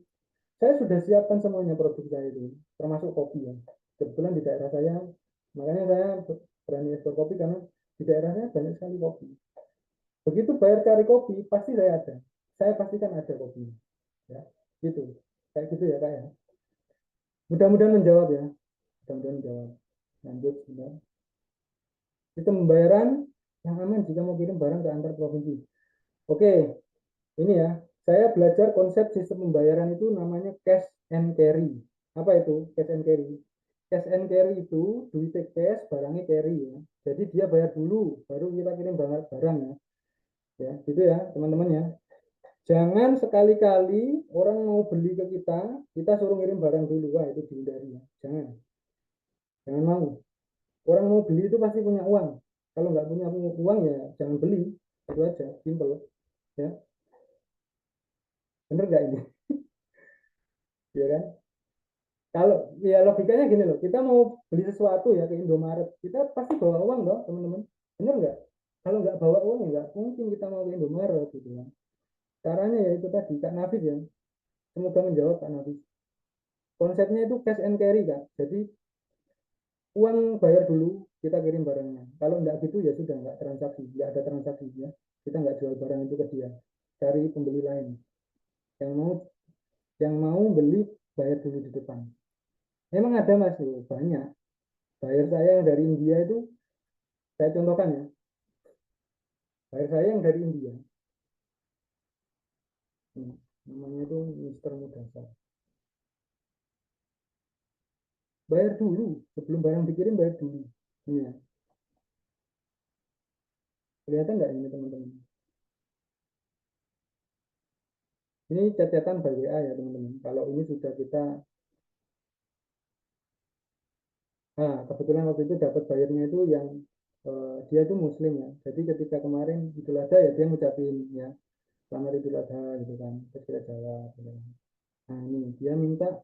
A: saya sudah siapkan semuanya produk saya itu, termasuk kopi ya. Kebetulan di daerah saya, makanya saya berani ekspor kopi karena di daerah saya banyak sekali kopi. Begitu bayar cari kopi, pasti saya ada. Saya pastikan ada kopi. Ya, gitu. Kayak gitu ya, Kak ya. Mudah-mudahan menjawab ya. Mudah-mudahan menjawab. Lanjut, sebentar. Sistem pembayaran yang aman jika mau kirim barang ke antar provinsi. Oke, ini ya. Saya belajar konsep sistem pembayaran itu namanya cash and carry. Apa itu cash and carry? Cash and carry itu duitnya cash, barangnya carry ya. Jadi dia bayar dulu, baru kita kirim barang ya. Ya, gitu ya, teman-teman ya. Jangan sekali-kali orang mau beli ke kita suruh ngirim barang dulu. Wah, itu dihindari ya. Jangan mau. Orang mau beli itu pasti punya uang. Kalau nggak punya uang ya jangan beli. Itu aja, simple. Ya, bener nggak ini? Ya kan? Kalau ya logikanya gini loh, kita mau beli sesuatu ya ke Indomaret, kita pasti bawa uang dong, teman-teman. Bener nggak? Kalau nggak bawa uang ya nggak mungkin kita mau ke Indomaret gitu kan. Caranya ya itu tadi, Kak Nafis ya. Semoga menjawab Kak Nafis. Konsepnya itu cash and carry, Kak. Jadi uang bayar dulu, kita kirim barangnya. Kalau nggak gitu ya sudah nggak transaksi, nggak ada transaksi ya. Kita nggak jual barang itu ke dia. Cari pembeli lain yang mau beli bayar dulu di depan. Memang ada Mas, banyak. Bayar saya yang dari India itu, saya contohkan ya. Bayar saya yang dari India. Namanya itu Mister Mudasar. Bayar dulu, sebelum barang dikirim bayar dulu. Ini ya. Kelihatan nggak ini teman-teman? Ini catatan by WA ya teman-teman. Kalau ini sudah kita, kebetulan waktu itu dapat bayarnya itu yang dia itu Muslim ya. Jadi ketika kemarin Idul Adha ya dia ngucapin ya selamat Idul Adha gitu kan. Terus kita jawab. Gitu kan. Nah ini dia minta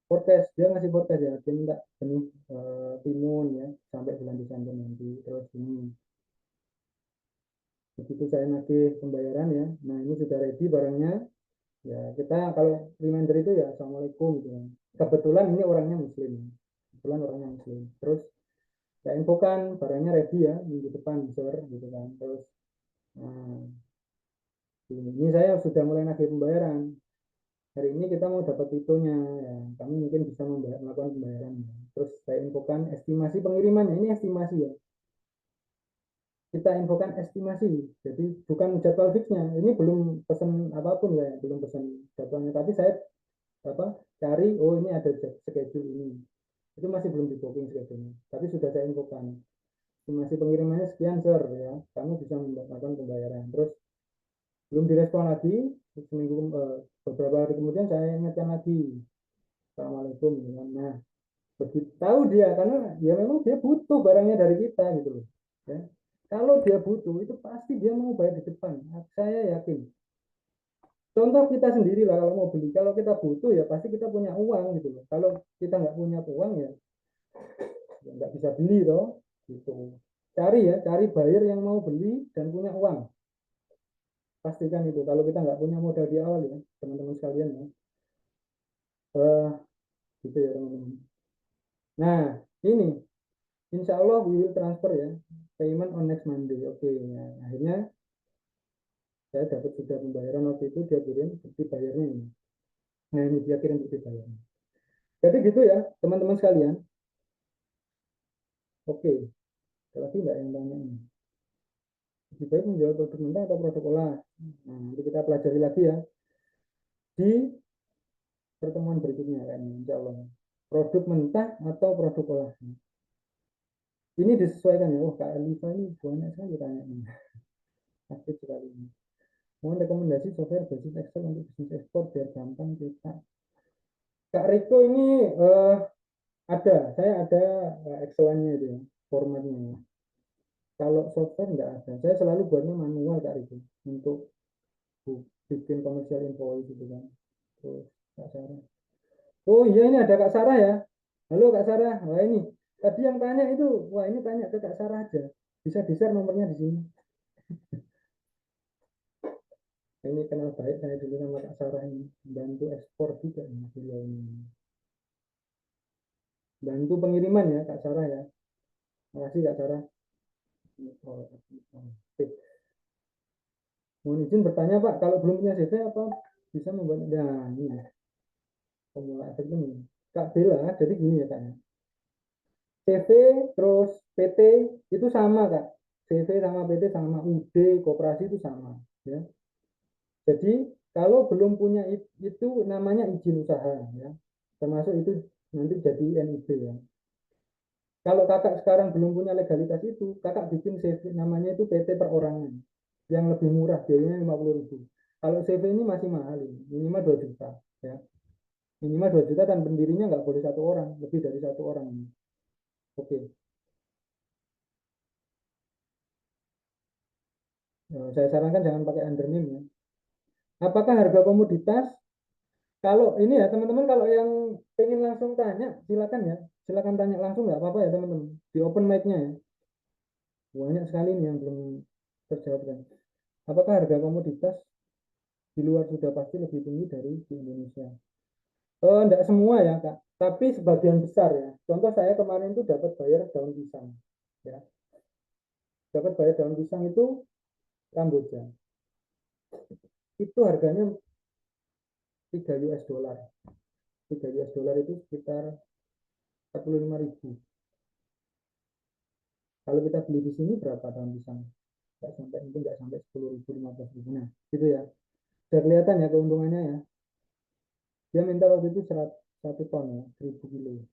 A: forecast, dia ngasih forecast ya. Dia minta benih timun ya sampai bulan Desember nanti. Terus ini begitu saya nagih pembayaran ya. Nah ini sudah ready barangnya. Ya kita kalau reminder itu ya Assalamualaikum gitu kan. Kebetulan ini orangnya Muslim. Kebetulan orangnya Muslim. Terus saya infokan barangnya ready ya minggu depan sir gitu kan. Terus nah, ini saya sudah mulai nagih pembayaran. Hari ini kita mau dapat itunya ya. Kami mungkin bisa melakukan pembayaran. Terus saya infokan estimasi pengirimannya. Ini estimasi ya. Kita infokan estimasi. Jadi bukan jadwal fixnya. Ini belum pesan apapun ya, belum pesan jadwalnya. Tapi saya cari, oh ini ada schedule ini. Itu masih belum di booking schedule-nya. Tapi sudah saya infokan. Estimasi pengirimannya sekian sir ya. Kamu bisa melakukan pembayaran. Terus belum direspon lagi. Seminggu beberapa hari kemudian saya ingatkan lagi. Assalamualaikum. Nah, begitu tahu dia karena ya memang dia butuh barangnya dari kita gitu loh. Ya. Kalau dia butuh itu pasti dia mau bayar di depan. Saya yakin. Contoh kita sendiri lah kalau mau beli. Kalau kita butuh ya pasti kita punya uang gitu loh. Kalau kita nggak punya uang ya nggak bisa beli toh. Gitu. Cari buyer yang mau beli dan punya uang. Pastikan itu. Kalau kita nggak punya modal di awal ya teman-teman sekalian ya. Gitu ya teman-teman. Nah ini Insya Allah we will transfer ya payment on next Monday. Oke, nah, akhirnya saya dapat sudah pembayaran waktu itu dia kirim bukti bayarnya ini. Nah ini dia kirim bukti bayarnya. Jadi gitu ya teman-teman sekalian. Oke, ada lagi nggak yang tanya ini? Lebih baik menjual produk mentah atau produk olah. Nah nanti kita pelajari lagi ya di pertemuan berikutnya kayaknya Insya Allah. Produk mentah atau produk olah. Ini disesuaikan ya. Oh Kak Elifa ini banyak sekali tanya ini. Aktif sekali ini. Mohon rekomendasi software basis Excel untuk bisnis ekspor biar gampang kita. Kak Riko ini saya ada Excel-nya itu ya, formatnya. Kalau software nggak ada, saya selalu buatnya manual Kak Riko untuk bikin komersial invoice itu kan. Terus Kak Sarah. Oh iya ini ada Kak Sarah ya. Halo Kak Sarah. Wah ini tadi yang tanya itu, wah ini tanya ke Kak Sarah aja. Bisa di-share nomornya di sini. Ini kenal baik saya dulu sama Kak Sarah ini, bantu ekspor juga ini beliau ini. bantu pengiriman ya Kak Sarah ya. Makasih Kak Sarah. Oke. Mohon izin bertanya Pak, kalau belum punya CV apa bisa membuat? Nah ini formula efek ini. Kak Bella, jadi gini ya Kak ya. CV terus PT itu sama Kak. CV sama PT sama, UD, koperasi itu sama ya. Jadi kalau belum punya itu namanya izin usaha ya. Termasuk itu nanti jadi NIB ya. Kalau kakak sekarang belum punya legalitas itu, kakak bikin CV namanya itu PT perorangan yang lebih murah, biayanya 50.000. Kalau CV ini masih mahal, minimal 2 juta ya. Minimal 2 juta dan pendirinya nggak boleh 1 orang, lebih dari 1 orang. Oke. Saya sarankan jangan pakai undername ya. Apakah harga komoditas? Kalau ini ya teman-teman, kalau yang pengen langsung tanya, silakan ya. Silakan tanya langsung, nggak apa-apa ya teman-teman. Di open mic-nya ya. Banyak sekali nih yang belum terjawabkan. Apakah harga komoditas di luar sudah pasti lebih tinggi dari di Indonesia? Enggak semua ya Kak, tapi sebagian besar ya. Contoh saya kemarin itu dapat bayar daun pisang. Ya. Dapat bayar daun pisang itu Kamboja. Itu harganya 3 US dollar. 3 US dollar itu sekitar 45.000. Kalau kita beli di sini berapa daun pisang? Nggak sampai, mungkin nggak sampai 10.000, 15.000. Nah, gitu ya. Sudah kelihatan ya keuntungannya ya. Dia minta waktu itu 1 ton ya, 1.000 kilo.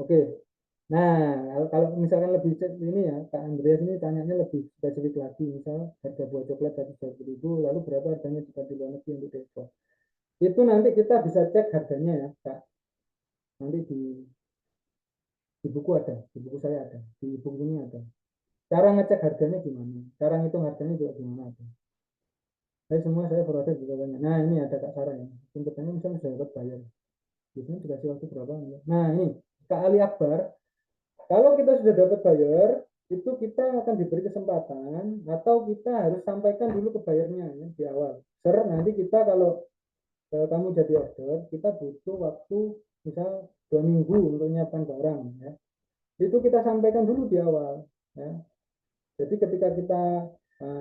A: Oke. Nah, kalau misalkan lebih ini ya, Kak Andreas ini tanyanya lebih spesifik lagi. Misal harga buah coklat 120.000, lalu berapa harganya jika di luar negeri untuk ekspor? Itu nanti kita bisa cek harganya ya, Kak. Nanti di buku ada, di buku saya ada, di buku ini ada. Cara ngecek harganya gimana? Cara ngitung harganya juga gimana ada. Saya proses juga banyak. Nah, ini ada Kak Sarah ya. Simpelnya misalnya sudah dapat bayar. Biasanya dikasih waktu berapa? Nah, ini Kak Ali Akbar. Kalau kita sudah dapat bayar, itu kita akan diberi kesempatan atau kita harus sampaikan dulu ke bayarnya ya, di awal. Nanti kita kalau kamu jadi order, kita butuh waktu misal 2 minggu untuk menyiapkan barang ya. Itu kita sampaikan dulu di awal ya. Jadi ketika kita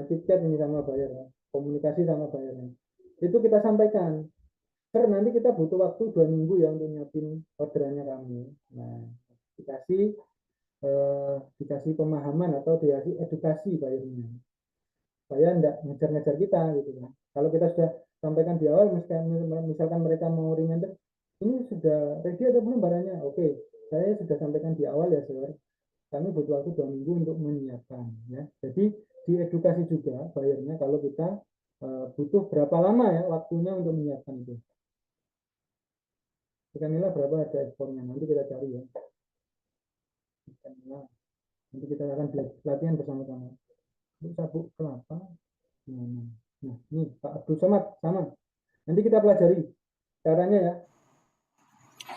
A: chit-chat ini sama bayar ya, komunikasi sama bayarnya, itu kita sampaikan. Nanti kita butuh waktu 2 minggu ya untuk nyiapin orderannya kami. Nah, dikasih pemahaman atau dikasih edukasi bayarnya supaya enggak ngejar-ngejar kita gitu kan. Kalau kita sudah sampaikan di awal, misalkan mereka mau reminder, ini sudah ready atau belum barangnya? Oke, saya sudah sampaikan di awal ya sir, kami butuh waktu 2 minggu untuk menyiapkan ya. Jadi diedukasi juga bayarnya kalau kita butuh berapa lama ya waktunya untuk menyiapkan itu. Ikan nila berapa harga ekspornya? Nanti kita cari ya. Ikan nila. Nanti kita akan latihan bersama-sama. Untuk sabuk kelapa. Nah, ini Pak Abdul Somad sama. Nanti kita pelajari caranya ya.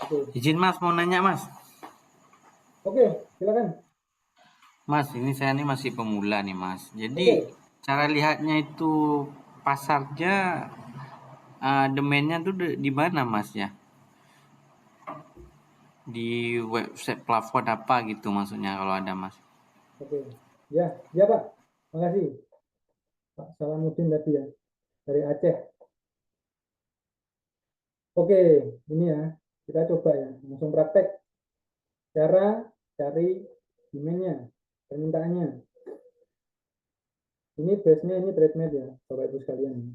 A: Oke.
C: Izin Mas, mau nanya Mas.
A: Oke, silakan.
C: Mas, ini saya nih masih pemula nih Mas. Jadi cara lihatnya itu pasarnya, domainnya tuh di mana Mas ya? Di website platform apa gitu maksudnya kalau ada Mas?
A: Oke, ya Pak. Makasih Pak Salamuddin tadi ya dari Aceh. Oke, ini ya kita coba ya langsung praktek cara cari demandnya, permintaannya. Ini base-nya ini TradeMate ya, Bapak Ibu sekalian.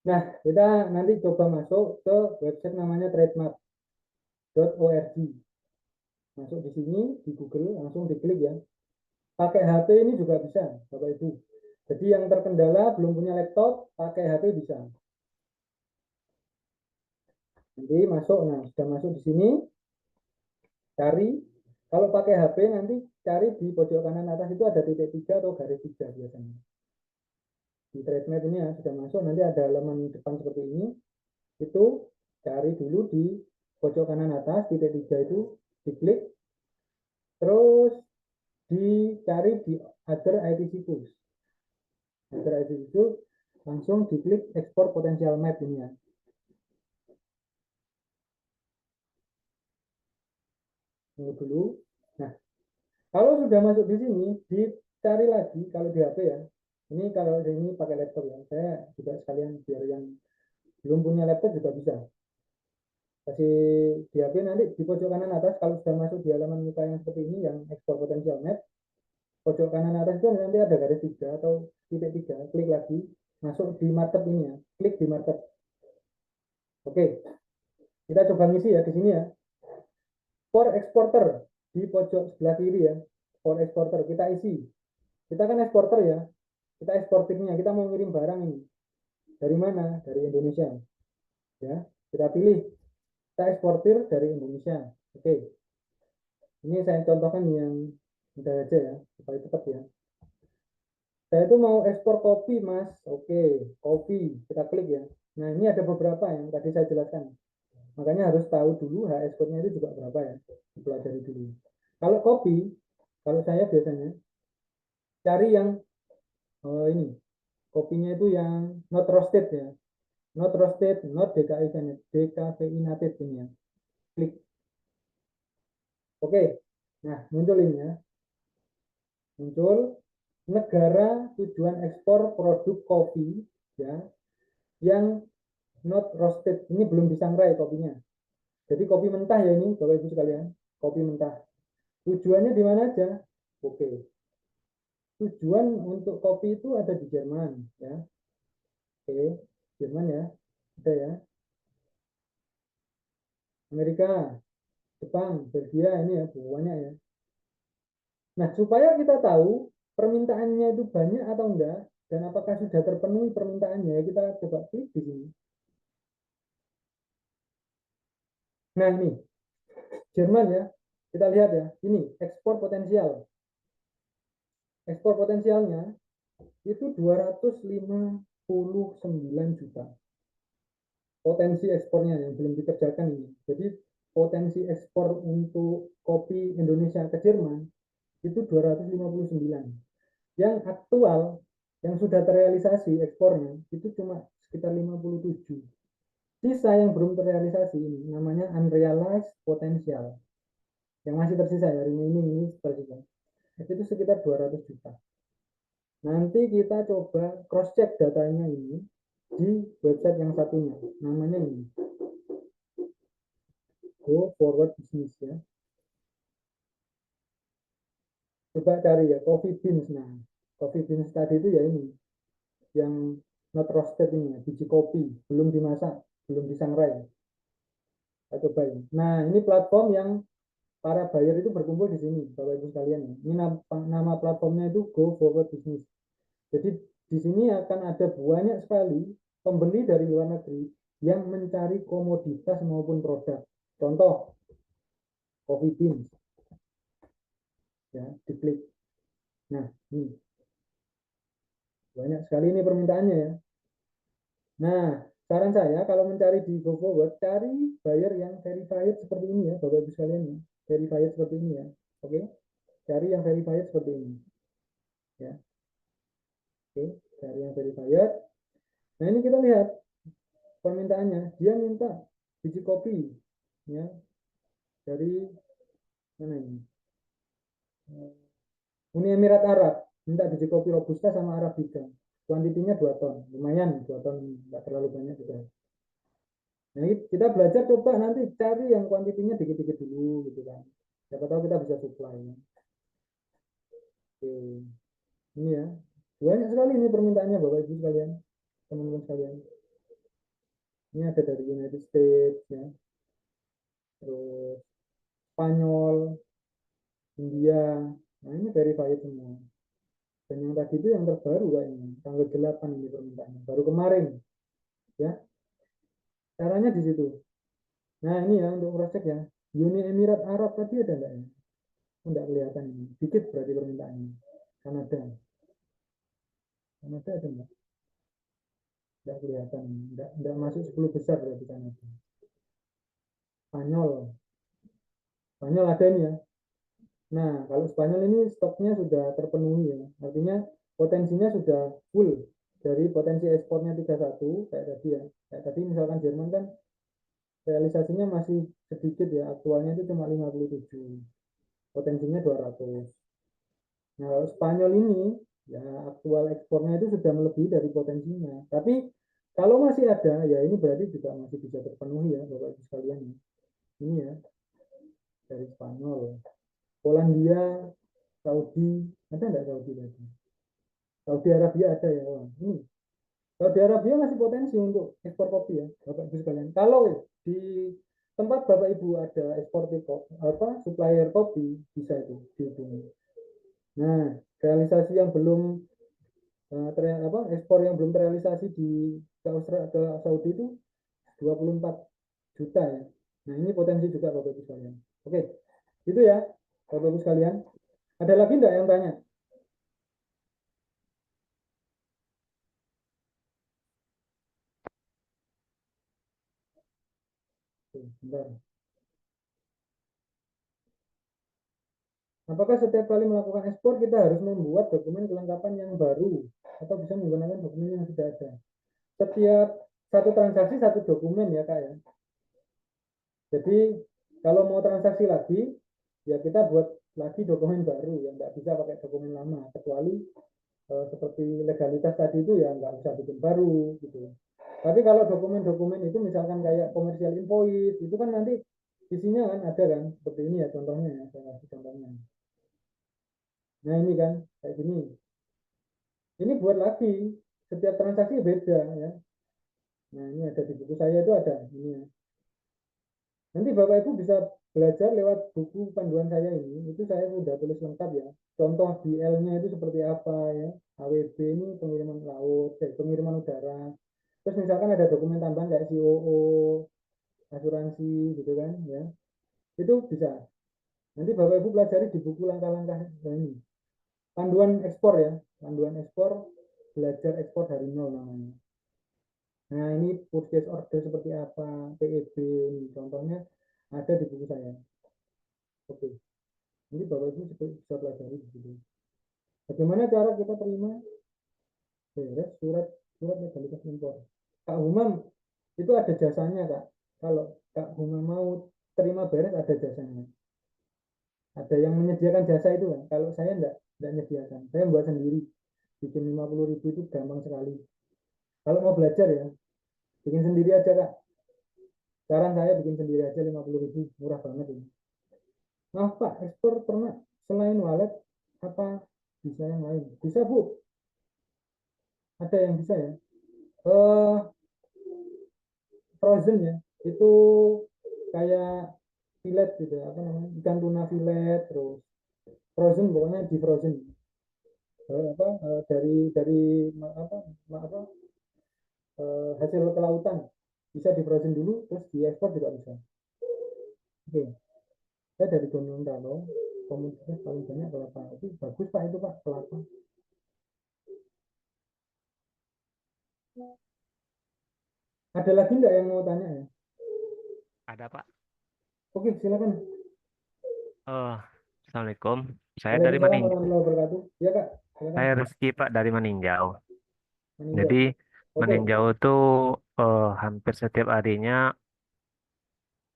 A: Nah, kita nanti coba masuk ke website namanya trademap.org. Masuk di sini di Google, langsung diklik ya. Pakai HP ini juga bisa, Bapak Ibu. Jadi yang terkendala belum punya laptop, pakai HP bisa. Nanti masuk, nah sudah masuk di sini, cari. Kalau pakai HP nanti cari di pojok kanan atas itu ada titik 3 atau garis 3 biasanya. Di TradeMate ini ya sudah masuk, nanti ada halaman depan seperti ini. Itu cari dulu di pojok kanan atas titik 3 itu, diklik, terus dicari di other ITC tools. Other ITC tools Langsung diklik ekspor potensial map ini ya. Tunggu dulu. Nah, kalau sudah masuk di sini, dicari lagi kalau di HP ya. Ini kalau ini pakai laptop ya. Saya juga sekalian biar yang belum punya laptop juga bisa. Kasih di HP nanti di pojok kanan atas kalau sudah masuk di halaman muka yang seperti ini yang ekspor potensial map, pojok kanan atas itu nanti ada garis 3 atau titik 3, klik lagi, masuk di market ini ya. Klik di market. Oke. Kita coba ngisi ya di sini ya. For exporter di pojok sebelah kiri ya. For exporter kita isi. Kita kan eksporter ya. Kita eksportirnya, kita mau ngirim barang ini. Dari mana? Dari Indonesia. Ya, kita pilih. Kita eksportir dari Indonesia. Oke. Ini saya contohkan yang mudah aja ya, supaya cepat ya. Saya itu mau ekspor kopi, Mas. Oke, kopi. Kita klik ya. Nah, ini ada beberapa yang tadi saya jelaskan. Makanya harus tahu dulu hak ekspornya itu juga berapa ya. Dipelajari dulu. Kalau kopi, kalau saya biasanya cari yang ini. Kopinya itu yang not roasted ya. Not roasted, not decaffeinated ini ya. Klik. Oke. Nah, muncul ini ya. Muncul negara tujuan ekspor produk kopi ya yang not roasted. Ini belum disangrai kopinya. Jadi kopi mentah ya ini, Bapak Ibu sekalian. Kopi mentah. Tujuannya di mana aja? Oke. Tujuan untuk kopi itu ada di Jerman ya. Oke, Jerman ya. Ada ya. Amerika, Jepang, Belgia ini ya, banyak ya. Nah, supaya kita tahu permintaannya itu banyak atau enggak dan apakah sudah terpenuhi permintaannya, kita coba klik di sini. Nah, ini Jerman ya. Kita lihat ya. Ini ekspor potensial. Ekspor potensialnya itu 259 juta. Potensi ekspornya yang belum dikerjakan ini. Jadi potensi ekspor untuk kopi Indonesia ke Jerman itu 259. Yang aktual yang sudah terrealisasi ekspornya itu cuma sekitar 57. Sisa yang belum terrealisasi ini namanya unrealized potential. Yang masih tersisa ya, ini tersisa. Itu sekitar 200 juta. Nanti kita coba cross check datanya ini di website yang satunya. Namanya ini. Go Forward Business ya. Coba cari ya coffee beans. Nah, coffee beans tadi itu ya ini yang not roasted ini ya, biji kopi belum dimasak, belum disangrai. Kita coba ya. Nah, ini platform yang para buyer itu berkumpul di sini, Bapak Ibu sekalian. Ini nama platformnya itu Go Forward Business. Jadi di sini akan ada banyak sekali pembeli dari luar negeri yang mencari komoditas maupun produk. Contoh, coffee beans. Ya, diklik. Nah, ini. Banyak sekali ini permintaannya ya. Nah, saran saya kalau mencari di Go Forward, cari buyer yang verified seperti ini ya, Bapak Ibu sekalian ya. Verified seperti ini ya. Oke. Cari yang verified seperti ini. Ya. Oke, cari yang verified. Nah, ini kita lihat permintaannya. Dia minta biji kopi ya dari mana ini? Uni Emirat Arab. Minta biji kopi Robusta sama Arabica. Kuantitinya 2 ton. Lumayan 2 ton, enggak terlalu banyak juga. Nah, kita belajar coba nanti cari yang kuantitinya dikit-dikit dulu gitu kan. Siapa tahu kita bisa supply. Oke. Ini ya. Banyak sekali ini permintaannya Bapak Ibu sekalian, teman-teman sekalian. Ini ada dari United States ya. Terus Spanyol, India. Nah, ini verified semua. Dan yang tadi itu yang terbaru kayaknya, tanggal 8 ini permintaannya. Baru kemarin. Ya. Caranya di situ. Nah, ini ya untuk cross check ya. Uni Emirat Arab tadi ada enggak ya? Enggak kelihatan ini. Dikit berarti permintaannya. Kanada. Kanada ada enggak? Enggak kelihatan. Enggak masuk 10 besar berarti Kanada. Spanyol. Spanyol ada ini ya. Nah, kalau Spanyol ini stoknya sudah terpenuhi ya. Artinya potensinya sudah full. dari potensi ekspornya 31 kayak tadi ya. Kayak tadi misalkan Jerman kan realisasinya masih sedikit ya, aktualnya itu cuma 57, potensinya 200. Nah, kalau Spanyol ini ya aktual ekspornya itu sudah melebihi dari potensinya. Tapi kalau masih ada, ya ini berarti juga masih bisa terpenuhi ya Bapak Ibu sekalian. Ini ya dari Spanyol. Polandia, Saudi, ada nggak Saudi lagi? Saudi Arabia ada ya, Wah, ini. Saudi Arabia masih potensi untuk ekspor kopi ya, Bapak Ibu sekalian. Kalau di tempat Bapak Ibu ada ekspor supplier kopi, bisa itu dihubungi. Nah, realisasi yang belum ekspor yang belum terrealisasi ke Saudi itu 24 juta ya. Nah, ini potensi juga Bapak Ibu sekalian. Oke, itu ya Bapak Ibu sekalian. Ada lagi enggak yang tanya? Bentar. Apakah setiap kali melakukan ekspor kita harus membuat dokumen kelengkapan yang baru atau bisa menggunakan dokumen yang sudah ada? Setiap satu transaksi satu dokumen ya Kak ya. Jadi kalau mau transaksi lagi ya kita buat lagi dokumen baru yang nggak bisa pakai dokumen lama kecuali seperti legalitas tadi itu ya nggak usah bikin baru gitu. Tapi kalau dokumen-dokumen itu misalkan kayak commercial invoice itu kan nanti isinya kan ada kan seperti ini ya contohnya ya saya kasih contohnya. Nah ini kan kayak gini. Ini buat lagi setiap transaksi beda ya. Nah ini ada di buku saya itu ada ini ya. Nanti Bapak Ibu bisa belajar lewat buku panduan saya ini. Itu saya sudah tulis lengkap ya. Contoh DL-nya itu seperti apa ya. AWB ini pengiriman laut, pengiriman udara. Terus misalkan ada dokumen tambahan kayak COO, asuransi gitu kan ya. Itu bisa. Nanti Bapak Ibu pelajari di buku langkah-langkah ini. Panduan ekspor ya. Panduan ekspor, belajar ekspor dari nol namanya. Nah, ini purchase order seperti apa, PEB, ini contohnya ada di buku saya. Oke, ini Bapak Ibu bisa pelajari di situ. Bagaimana cara kita terima beres surat legalitas impor. Kak Humam itu ada jasanya Kak. Kalau Kak Humam mau terima beres ada jasanya. Ada yang menyediakan jasa itu kan. Kalau saya enggak menyediakan. Saya buat sendiri. Bikin 50.000 itu gampang sekali. Kalau mau belajar ya, bikin sendiri aja Kak. Saran saya bikin sendiri aja 50.000, murah banget ini. Maaf Pak, ekspor pernah selain wallet apa bisa yang lain? Bisa Bu, ada yang bisa ya. Frozen ya, itu kayak fillet gitu, apa namanya, ikan tuna fillet, terus frozen pokoknya di frozen. Dari hasil kelautan bisa di frozen dulu, terus diekspor juga bisa. Oke, saya dari Gorontalo, komunitasnya paling banyak kelapa. Itu bagus Pak itu Pak kelapa. Ada lagi nggak yang mau tanya ya?
E: Ada, Pak.
A: Oke, silakan.
E: Assalamualaikum. Saya dari
A: Waalaikumsalam
E: Maninjau.
A: warahmatullahi wabarakatuh. Ya Kak, silakan.
E: Saya Rizky, Pak, dari Maninjau.
A: Meninjau.
E: Jadi
A: Oke,
E: Maninjau itu hampir setiap harinya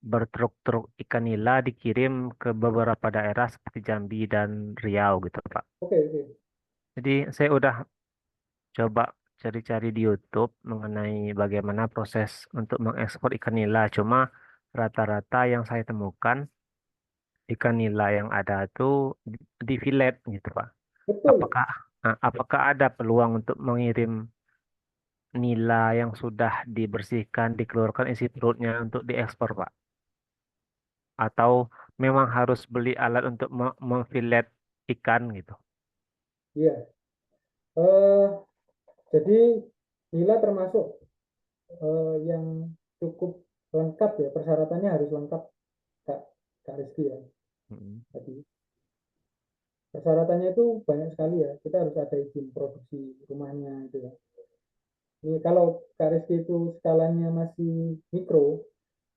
E: bertruk-truk ikan nila dikirim ke beberapa daerah seperti Jambi dan Riau gitu, Pak.
A: oke.
E: Jadi saya udah coba cari-cari di YouTube mengenai bagaimana proses untuk mengekspor ikan nila. Cuma rata-rata yang saya temukan ikan nila yang ada tuh di fillet gitu, Pak.
A: Betul.
E: Apakah ada peluang untuk mengirim nila yang sudah dibersihkan, dikeluarkan isi perutnya untuk diekspor, Pak? Atau memang harus beli alat untuk memfilet ikan gitu?
A: Iya. Eh, jadi nila termasuk yang cukup lengkap ya, persyaratannya harus lengkap Kak, Kak Rizky ya.
E: Mm-mm.
A: Tadi persyaratannya itu banyak sekali ya. Kita harus ada izin produksi rumahnya itu ya. Ini kalau Kak Rizky itu skalanya masih mikro,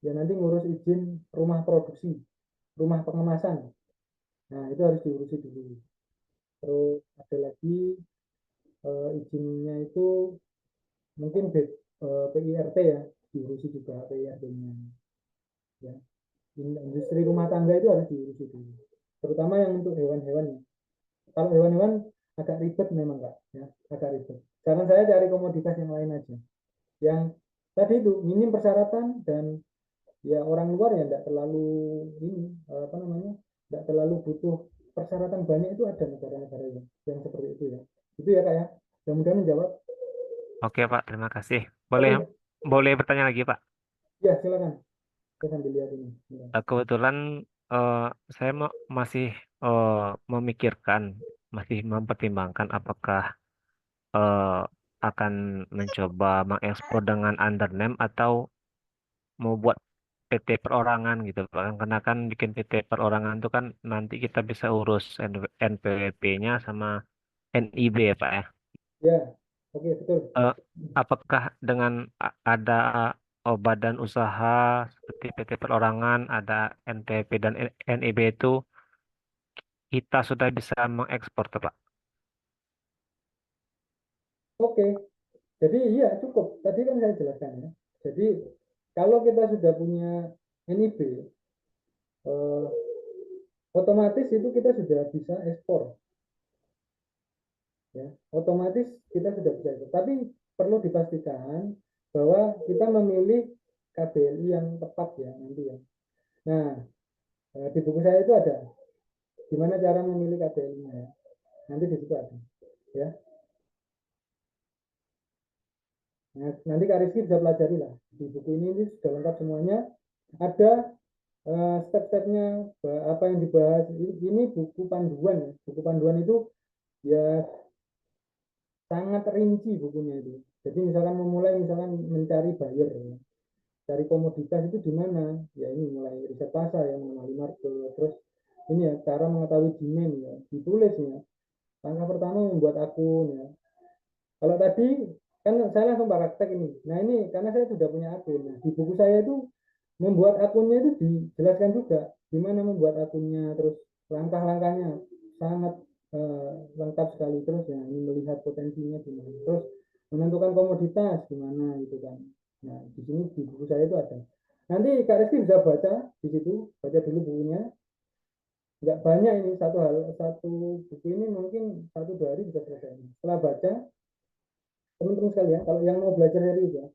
A: ya nanti ngurus izin rumah produksi, rumah pengemasan. Nah, itu harus diurusi dulu. Terus ada lagi izinnya itu mungkin PIRT ya, diurusi juga PIRT-nya. Ya. Industri rumah tangga itu harus diurusi dulu. Terutama yang untuk hewan-hewan. Kalau hewan-hewan agak ribet memang Kak, ya, agak ribet. Karena saya cari komoditas yang lain aja. Yang tadi itu minim persyaratan dan ya orang luar ya tidak terlalu ini apa namanya, tidak terlalu butuh persyaratan banyak, itu ada negara-negara yang seperti itu ya. Itu ya Kak ya. Mudah-mudahan menjawab.
E: Oke Pak, terima kasih. Boleh
A: Oke,
E: boleh bertanya lagi Pak?
A: ya silakan. Saya sambil lihat ini. Ya.
E: Kebetulan eh, saya masih eh, memikirkan, masih mempertimbangkan apakah eh, akan mencoba mengekspor dengan undername atau mau buat PT perorangan gitu Pak. Karena kan bikin PT perorangan itu kan nanti kita bisa urus NPWP-nya sama NIB ya Pak ya.
A: Ya, oke betul.
E: Eh, apakah dengan ada badan usaha seperti PT perorangan, ada NPWP dan NIB itu kita sudah bisa mengekspor tuh Pak?
A: Oke, jadi iya cukup. Tadi kan saya jelaskan ya. Jadi kalau kita sudah punya NIB, eh, otomatis itu kita sudah bisa ekspor. Ya, otomatis kita sudah bisa ekspor. Tapi perlu dipastikan bahwa kita memilih KBLI yang tepat ya nanti ya. Nah, di buku saya itu ada gimana cara memilih KBLI-nya ya. Nanti di situ ada. Ya, nah, nanti Kak Rizky bisa pelajari lah. Di buku ini sudah lengkap semuanya. Ada step-stepnya apa yang dibahas. Ini buku panduan ya. Buku panduan itu ya sangat rinci bukunya itu. Jadi misalkan memulai misalkan mencari buyer, ya. Cari komoditas itu di mana? Ya ini mulai riset pasar ya, mengenali market, terus ini ya cara mengetahui demand ya, ditulis ya. Langkah pertama membuat akun ya. Kalau tadi kan saya langsung praktek ini. Nah ini karena saya sudah punya akun. Nah, di buku saya itu membuat akunnya itu dijelaskan juga gimana membuat akunnya, terus langkah-langkahnya sangat lengkap sekali, terus ya ini melihat potensinya gimana, terus menentukan komoditas gimana gitu kan. Nah di sini di buku saya itu ada. Nanti Kak Rizky bisa baca di situ, baca dulu bukunya. Nggak banyak ini, satu buku ini mungkin 1-2 hari bisa selesai. Setelah baca, teman-teman sekalian, kalau yang mau belajar serius ya,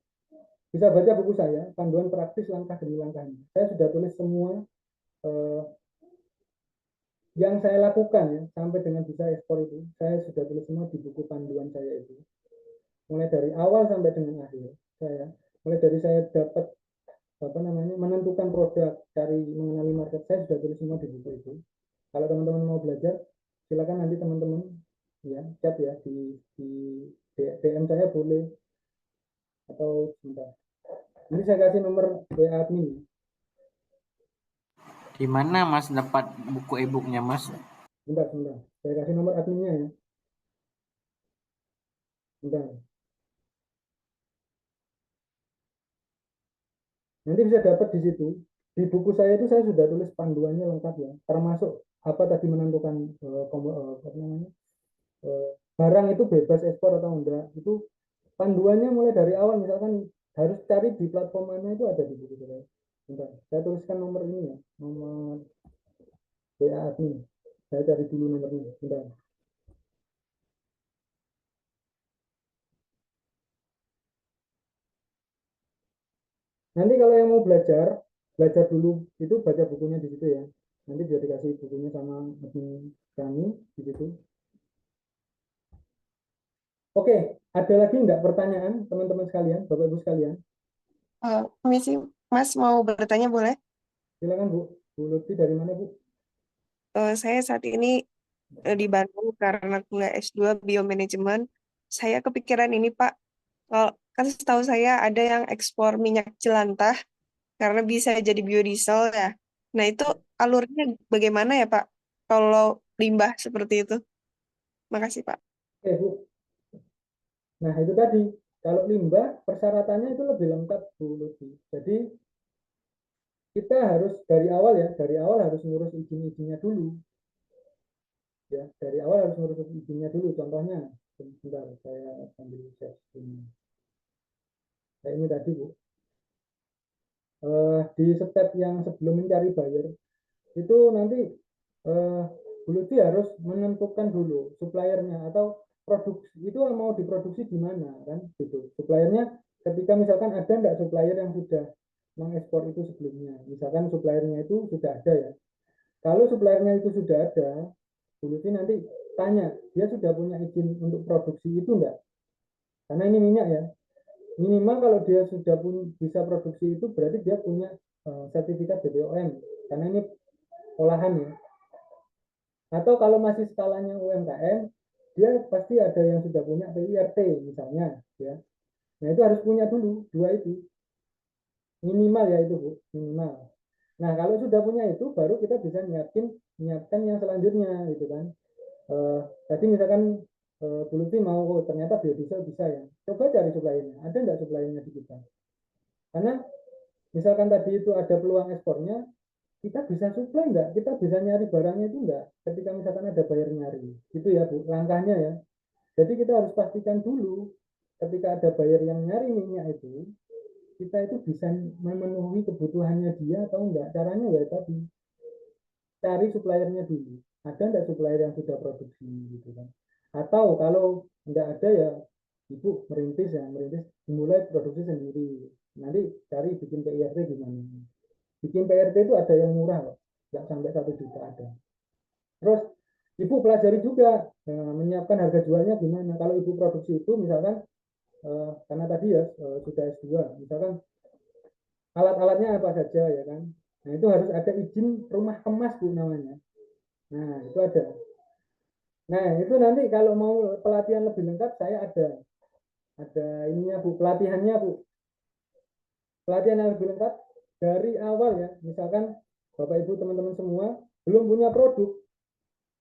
A: bisa baca buku saya, panduan praktis langkah demi langkahnya. Saya sudah tulis semua eh, yang saya lakukan ya, sampai dengan bisa ekspor itu. Saya sudah tulis semua di buku panduan saya itu. Mulai dari awal sampai dengan akhir. Mulai dari saya dapat apa namanya, menentukan produk, cari mengenali market, saya sudah tulis semua di buku itu. Kalau teman-teman mau belajar, silakan nanti teman-teman ya chat ya di DM saya boleh, atau sebentar. Ini saya kasih nomor WA admin.
C: Di mana Mas dapat buku e-booknya Mas?
A: Sebentar. Saya kasih nomor adminnya ya. Sebentar. Nanti bisa dapat di situ. Di buku saya itu saya sudah tulis panduannya lengkap ya. Termasuk apa tadi menentukan apa namanya, barang itu bebas ekspor atau enggak. Itu panduannya mulai dari awal, misalkan harus cari di platform mana, itu ada di buku saya. Bentar, saya tuliskan nomor ini ya, nomor WA admin. Saya cari dulu nomornya. Bentar. Nanti kalau yang mau belajar dulu itu baca bukunya di situ ya. Nanti bisa dikasih bukunya sama admin kami di situ. Oke, ada lagi enggak pertanyaan teman-teman sekalian, Bapak Ibu sekalian?
F: Permisi, Mas mau bertanya boleh?
A: Silakan Bu. Bu Lutfi dari mana Bu?
F: Saya saat ini di Bandung karena kuliah S2 Biomanajemen. Saya kepikiran ini Pak, kalau kan setahu saya ada yang ekspor minyak jelantah karena bisa jadi biodiesel ya. Nah itu alurnya bagaimana ya Pak? Kalau limbah seperti itu. Makasih Pak.
A: Oke Bu. Nah itu tadi, kalau limbah persyaratannya itu lebih lengkap Bu Lutfi. Jadi kita harus dari awal harus ngurus izin-izinnya dulu. Ya, dari awal harus ngurus izinnya dulu. Contohnya, sebentar saya sambil cek ini. kayak ini tadi Bu. Di step yang sebelum mencari buyer itu nanti Bu Lutfi harus menentukan dulu suppliernya atau produksi itu mau diproduksi di mana kan gitu. Suppliernya ketika misalkan ada enggak supplier yang sudah mengekspor itu sebelumnya, misalkan suppliernya itu sudah ada ya. Kalau suppliernya itu sudah ada, Bu Lutfi nanti tanya dia sudah punya izin untuk produksi itu enggak, karena ini minyak ya. Minimal kalau dia sudah bisa produksi itu berarti dia punya sertifikat BPOM karena ini olahan ya. Atau kalau masih skalanya UMKM, dia pasti ada yang sudah punya PIRT misalnya ya. Nah itu harus punya dulu dua itu minimal ya itu Bu, minimal. Nah kalau sudah punya itu baru kita bisa nyiapkan yang selanjutnya gitu kan. Tadi misalkan Bu Lutfi mau ternyata biodiesel bisa ya, coba cari suppliernya, ada nggak suppliernya di kita? Karena misalkan tadi itu ada peluang ekspornya, kita bisa supply enggak? Kita bisa nyari barangnya itu enggak? Ketika misalkan ada buyer nyari. Itu ya Bu, langkahnya ya. Jadi kita harus pastikan dulu ketika ada buyer yang nyari minyak itu, kita itu bisa memenuhi kebutuhannya dia atau enggak. Caranya ya tadi, cari suppliernya dulu. Ada enggak supplier yang sudah produksi gitu kan. Atau kalau enggak ada ya Ibu merintis mulai produksi sendiri. Nanti cari bikin PIRT gimana. Bikin PRT itu ada yang murah loh, nggak sampai 1 juta ada. Terus Ibu pelajari juga menyiapkan harga jualnya gimana. Kalau Ibu produksi itu misalkan karena tadi ya sudah S2, misalkan alat-alatnya apa saja ya kan. Nah itu harus ada izin rumah kemas Bu namanya. Nah itu ada. Nah itu nanti kalau mau pelatihan lebih lengkap saya ada ininya Bu, pelatihannya Bu. Pelatihan yang lebih lengkap dari awal ya, misalkan Bapak Ibu teman-teman semua belum punya produk,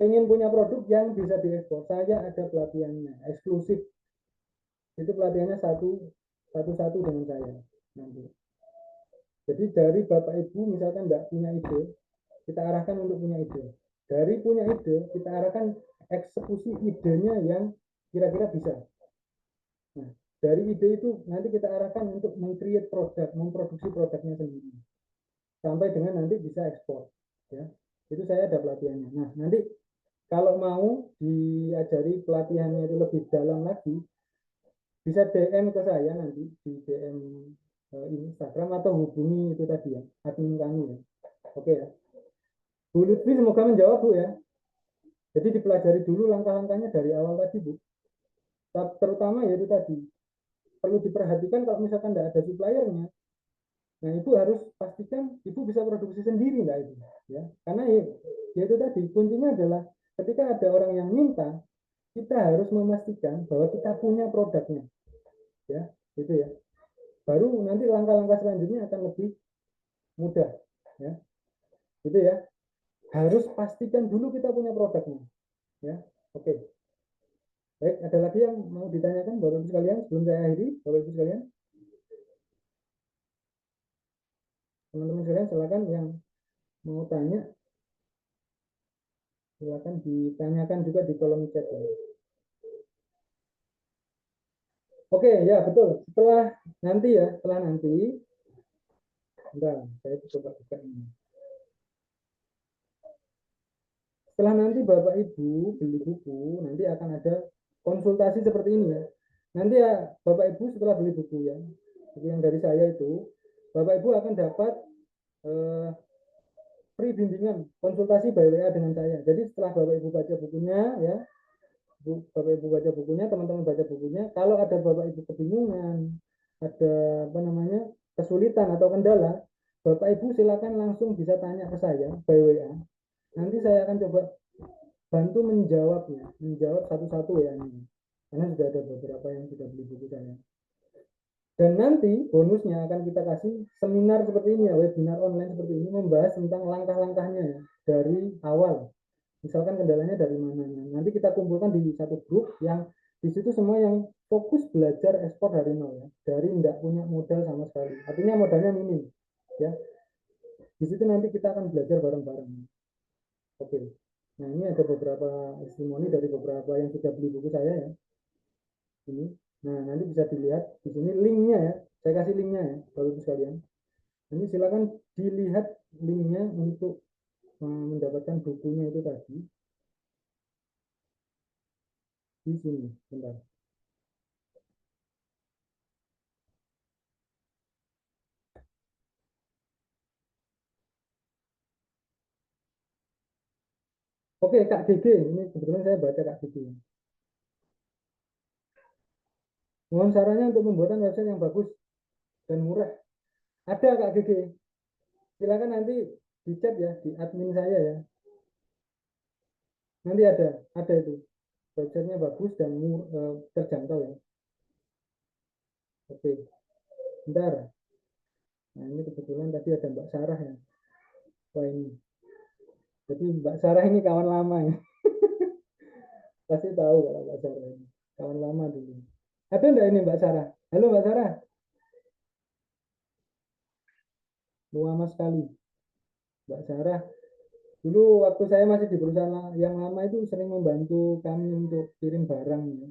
A: pengen punya produk yang bisa diekspor, saya ada pelatihannya eksklusif. Itu pelatihannya satu dengan saya nanti. Jadi dari Bapak Ibu misalkan nggak punya ide, kita arahkan untuk punya ide. Dari punya ide, kita arahkan eksekusi idenya yang kira-kira bisa. Nah, dari ide itu nanti kita arahkan untuk meng-create produk, memproduksi produknya sendiri. Sampai dengan nanti bisa ekspor. Ya. Itu saya ada pelatihannya. Nah, nanti kalau mau diajari pelatihannya itu lebih dalam lagi, bisa DM ke saya nanti di DM Instagram atau hubungi itu tadi ya, admin kami ya. Oke ya. Bu Lutfi semoga menjawab Bu ya. Jadi dipelajari dulu langkah-langkahnya dari awal tadi Bu. Terutama yaitu tadi, perlu diperhatikan kalau misalkan tidak ada suppliernya. Nah, Ibu harus pastikan Ibu bisa produksi sendiri nggak itu, ya. Karena ya itu tadi kuncinya adalah ketika ada orang yang minta, kita harus memastikan bahwa kita punya produknya, ya, itu ya. Baru nanti langkah-langkah selanjutnya akan lebih mudah, ya. Itu ya. Harus pastikan dulu kita punya produknya, ya. Oke. Baik, ada lagi yang mau ditanyakan Bapak Ibu sekalian sebelum saya akhiri, Bapak Ibu sekalian? Teman-teman sekalian silakan yang mau tanya silakan ditanyakan juga di kolom chat ya. Oke ya betul, setelah nanti bentar, saya coba buka ini. Setelah nanti Bapak Ibu beli buku, nanti akan ada konsultasi seperti ini ya. Nanti ya Bapak Ibu setelah beli buku ya, buku yang dari saya itu, Bapak Ibu akan dapat free bimbingan konsultasi by WA dengan saya. Jadi setelah Bapak Ibu baca bukunya ya, Bapak Ibu baca bukunya, teman-teman baca bukunya, kalau ada Bapak Ibu kebingungan, ada kesulitan atau kendala, Bapak Ibu silakan langsung bisa tanya ke saya by WA. Nanti saya akan coba bantu menjawab satu-satu ya ini. Karena sudah ada beberapa yang sudah beli buku saya. Dan nanti bonusnya akan kita kasih seminar seperti ini ya, webinar online seperti ini membahas tentang langkah-langkahnya ya, dari awal. Misalkan kendalanya dari mana. Nanti kita kumpulkan di satu grup yang di situ semua yang fokus belajar ekspor dari nol ya, dari tidak punya modal sama sekali. Artinya modalnya minim ya. Di situ nanti kita akan belajar bareng-bareng. Oke. Nah, ini ada beberapa testimoni dari beberapa yang sudah beli buku saya ya. Ini Nah, nanti bisa dilihat di sini linknya ya. Saya kasih linknya ya, Bapak Ibu sekalian. Nanti silakan dilihat linknya untuk mendapatkan bukunya itu tadi di sini. Bentar. Oke, Kak GG, ini kebetulan saya baca Kak GG. Mohon sarannya untuk pembuatan website yang bagus dan murah. Ada Kak GG. Silakan nanti di chat ya, di admin saya ya. Nanti ada itu. Websitenya bagus dan terjangkau ya. Oke, bentar. Nah, ini kebetulan tadi ada Mbak Sarah ya. Wah ini. Jadi Mbak Sarah ini kawan lama ya. Pasti tahu kalau Mbak Sarah ini. Kawan lama dulu. Ada enggak ini Mbak Sarah? Halo Mbak Sarah. Lama sekali. Mbak Sarah. Dulu waktu saya masih di perusahaan yang lama itu sering membantu kami untuk kirim barang ya.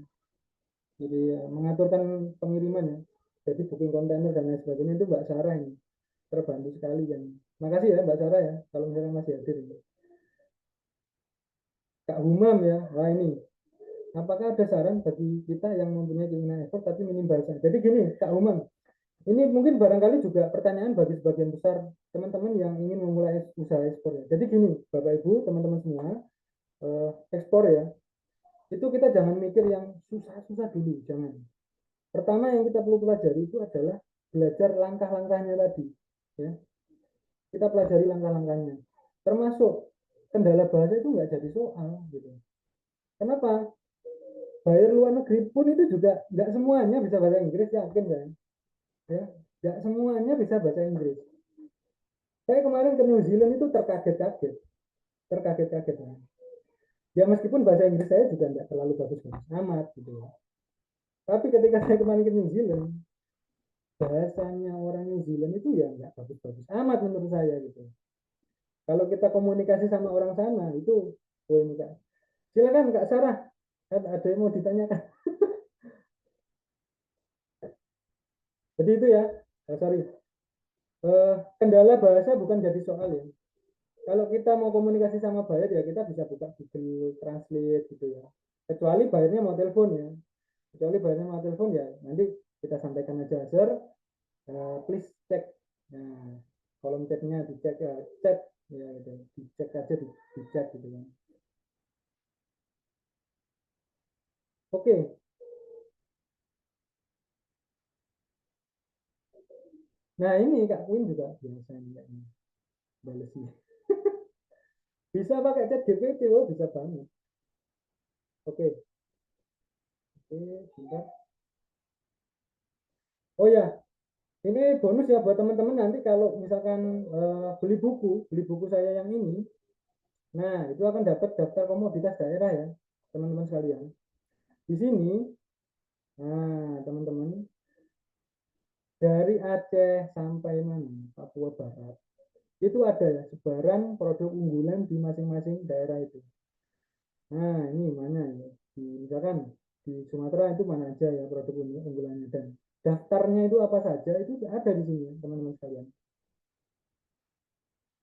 A: Jadi mengaturkan pengiriman ya. Jadi booking kontainer dan lain sebagainya itu Mbak Sarah ini. Terbantu sekali kan. Makasih ya Mbak Sarah ya. Kalau misalnya masih hadir. Kak Humam ya. Wah ini. Apakah ada saran bagi kita yang mempunyai keinginan ekspor tapi minim bahasa? Jadi gini Kak Humam. Ini mungkin barangkali juga pertanyaan bagi sebagian besar teman-teman yang ingin memulai usaha ekspor ya. Jadi gini Bapak Ibu teman-teman semua. Ekspor ya. Itu kita jangan mikir yang susah-susah dulu. Jangan. Pertama yang kita perlu pelajari itu adalah belajar langkah-langkahnya tadi. Ya. Kita pelajari langkah-langkahnya. Termasuk kendala bahasa itu nggak jadi soal. Gitu. Kenapa? Bayar luar negeri pun itu juga nggak semuanya bisa bahasa Inggris, yakin kan? Ya, nggak semuanya bisa bahasa Inggris. Saya kemarin ke New Zealand itu terkaget-kaget. Terkaget-kaget. Ya meskipun bahasa Inggris saya juga nggak terlalu bagus amat gitu ya. Tapi ketika saya kemarin ke New Zealand, bahasanya orang New Zealand itu ya nggak bagus-bagus amat menurut saya gitu. Kalau kita komunikasi sama orang sana itu, oh ini Kak. Silakan Kak Sarah, ada yang mau ditanyakan. Jadi itu ya, sorry. Kendala bahasa bukan jadi soal ya. Kalau kita mau komunikasi sama buyer ya kita bisa buka Google Translate gitu ya. Kecuali buyernya mau telepon ya. Kecuali buyernya mau telepon ya nanti kita sampaikan aja sir, please cek. Nah, kolom chatnya dicek ya, chat ya gitu. Dicek aja di chat gitu kan. Oke. Nah ini Kak Queen juga biasanya balesnya. Bisa pakai chat GPT, oh bisa banget. Oke. Oke, bentar. Oh ya, ini bonus ya buat teman-teman nanti kalau misalkan beli buku saya yang ini, nah itu akan dapat daftar komoditas daerah ya, teman-teman sekalian. Di sini, nah teman-teman, dari Aceh sampai mana, Papua Barat, itu ada ya sebaran produk unggulan di masing-masing daerah itu. Nah ini mana ya, misalkan di Sumatera itu mana aja ya produk unggulannya dan daftarnya itu apa saja itu ada di sini teman-teman sekalian.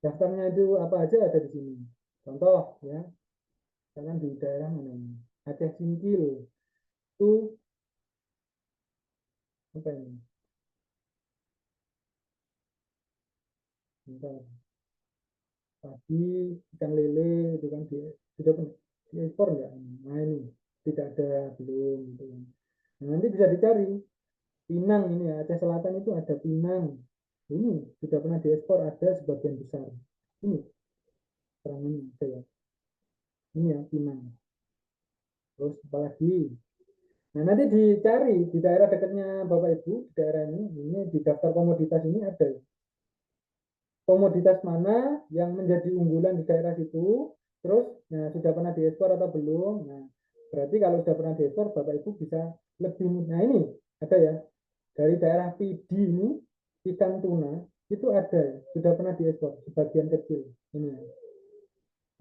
A: Daftarnya itu apa aja ada di sini. Contoh ya, misalkan di daerah mana ini? Aceh Singkil itu apa ini? Bentar. Padi, ikan lele itu kan sudah diekspor enggak? Nah ini tidak ada belum gitu kan. Nah, nanti bisa dicari Pinang ini ya, Aceh Selatan itu ada Pinang. Ini sudah pernah diekspor ada sebagian besar. Ini keterangannya ada ya. Ini ya Pinang. Terus apalagi? Nah nanti dicari di daerah dekatnya Bapak Ibu di daerah ini di daftar komoditas ini ada komoditas mana yang menjadi unggulan di daerah situ. Terus nah, sudah pernah diekspor atau belum? Nah berarti kalau sudah pernah diekspor Bapak Ibu bisa lebih. Nah ini ada ya dari daerah Pidi ini ikan tuna itu ada ya, sudah pernah diekspor sebagian kecil ini ya.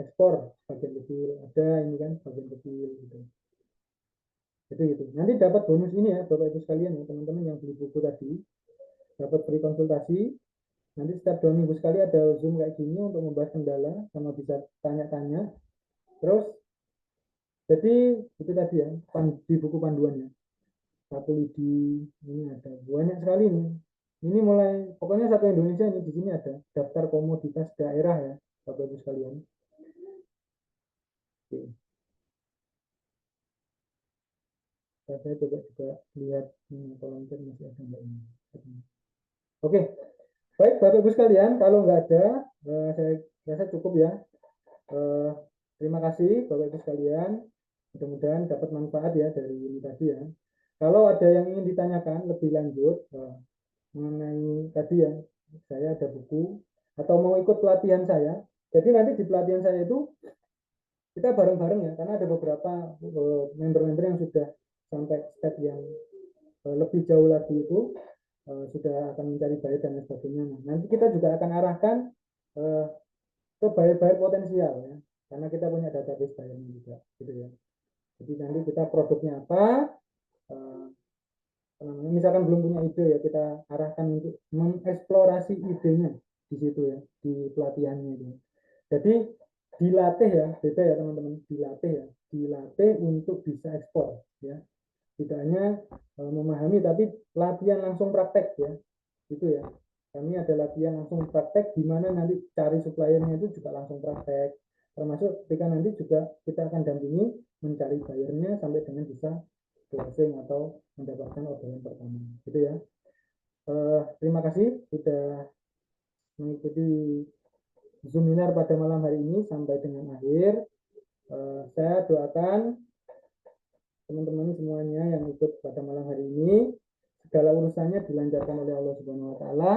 A: Ekspor sebagian kecil ada ini kan sebagian kecil gitu. Jadi gitu. Nanti dapat bonus ini ya Bapak Ibu sekalian ya, teman-teman yang beli buku tadi dapat free konsultasi. Nanti setiap 2 minggu sekali ada Zoom kayak gini untuk membahas kendala sama bisa tanya-tanya. Terus jadi itu tadi ya di buku panduannya. Satu lidi ini ada banyak sekali nih. Ini mulai pokoknya satu Indonesia ini di sini ada daftar komoditas daerah ya Bapak Ibu sekalian. Oke. Saya coba juga lihat volunteer masih ada nggak ini. Oke, baik Bapak Ibu sekalian, kalau nggak ada, saya rasa cukup ya. Terima kasih Bapak Ibu sekalian. Mudah-mudahan dapat manfaat ya dari ini tadi ya. Kalau ada yang ingin ditanyakan lebih lanjut mengenai tadi ya, saya ada buku atau mau ikut pelatihan saya. Jadi nanti di pelatihan saya itu kita bareng-bareng ya, karena ada beberapa member-member yang sudah sampai step yang lebih jauh lagi itu sudah akan mencari buyer dan lain sebagainya. Nah, nanti kita juga akan arahkan ke buyer-buyer potensial ya, karena kita punya database buyernya juga, gitu ya. Jadi nanti kita produknya apa, misalkan belum punya ide ya kita arahkan untuk mengeksplorasi idenya di situ ya, di pelatihannya itu. Jadi dilatih ya, beda ya teman-teman, dilatih untuk bisa ekspor ya. Tidak hanya memahami tapi latihan langsung praktek ya, itu ya. Kami ada latihan langsung praktek di mana nanti cari suppliernya itu juga langsung praktek, termasuk ketika nanti juga kita akan dampingi mencari bayarnya sampai dengan bisa closing atau mendapatkan orderan pertama, gitu ya. Terima kasih sudah mengikuti Zoominar pada malam hari ini sampai dengan akhir. Saya doakan teman-teman semuanya yang ikut pada malam hari ini segala urusannya dilancarkan oleh Allah Subhanahu Wa Taala,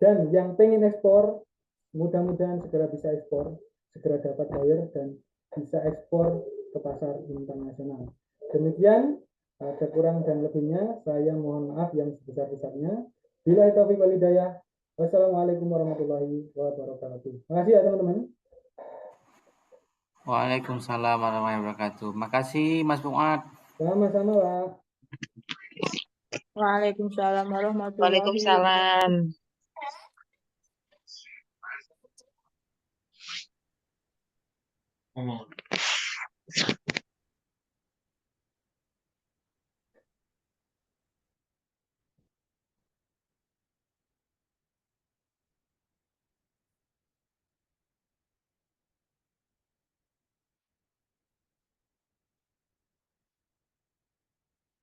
A: dan yang pengen ekspor mudah-mudahan segera bisa ekspor, segera dapat buyer dan bisa ekspor ke pasar internasional. Demikian, ada kurang dan lebihnya saya mohon maaf yang sebesar-besarnya. Billahi taufiq wal hidayah. Wassalamualaikum warahmatullahi wabarakatuh. Terima kasih ya teman-teman.
C: Waalaikumsalam warahmatullahi wabarakatuh. Makasih Mas Fuad.
A: Sama-sama Pak.
G: Waalaikumsalam warahmatullahi
H: Waalaikumsalam.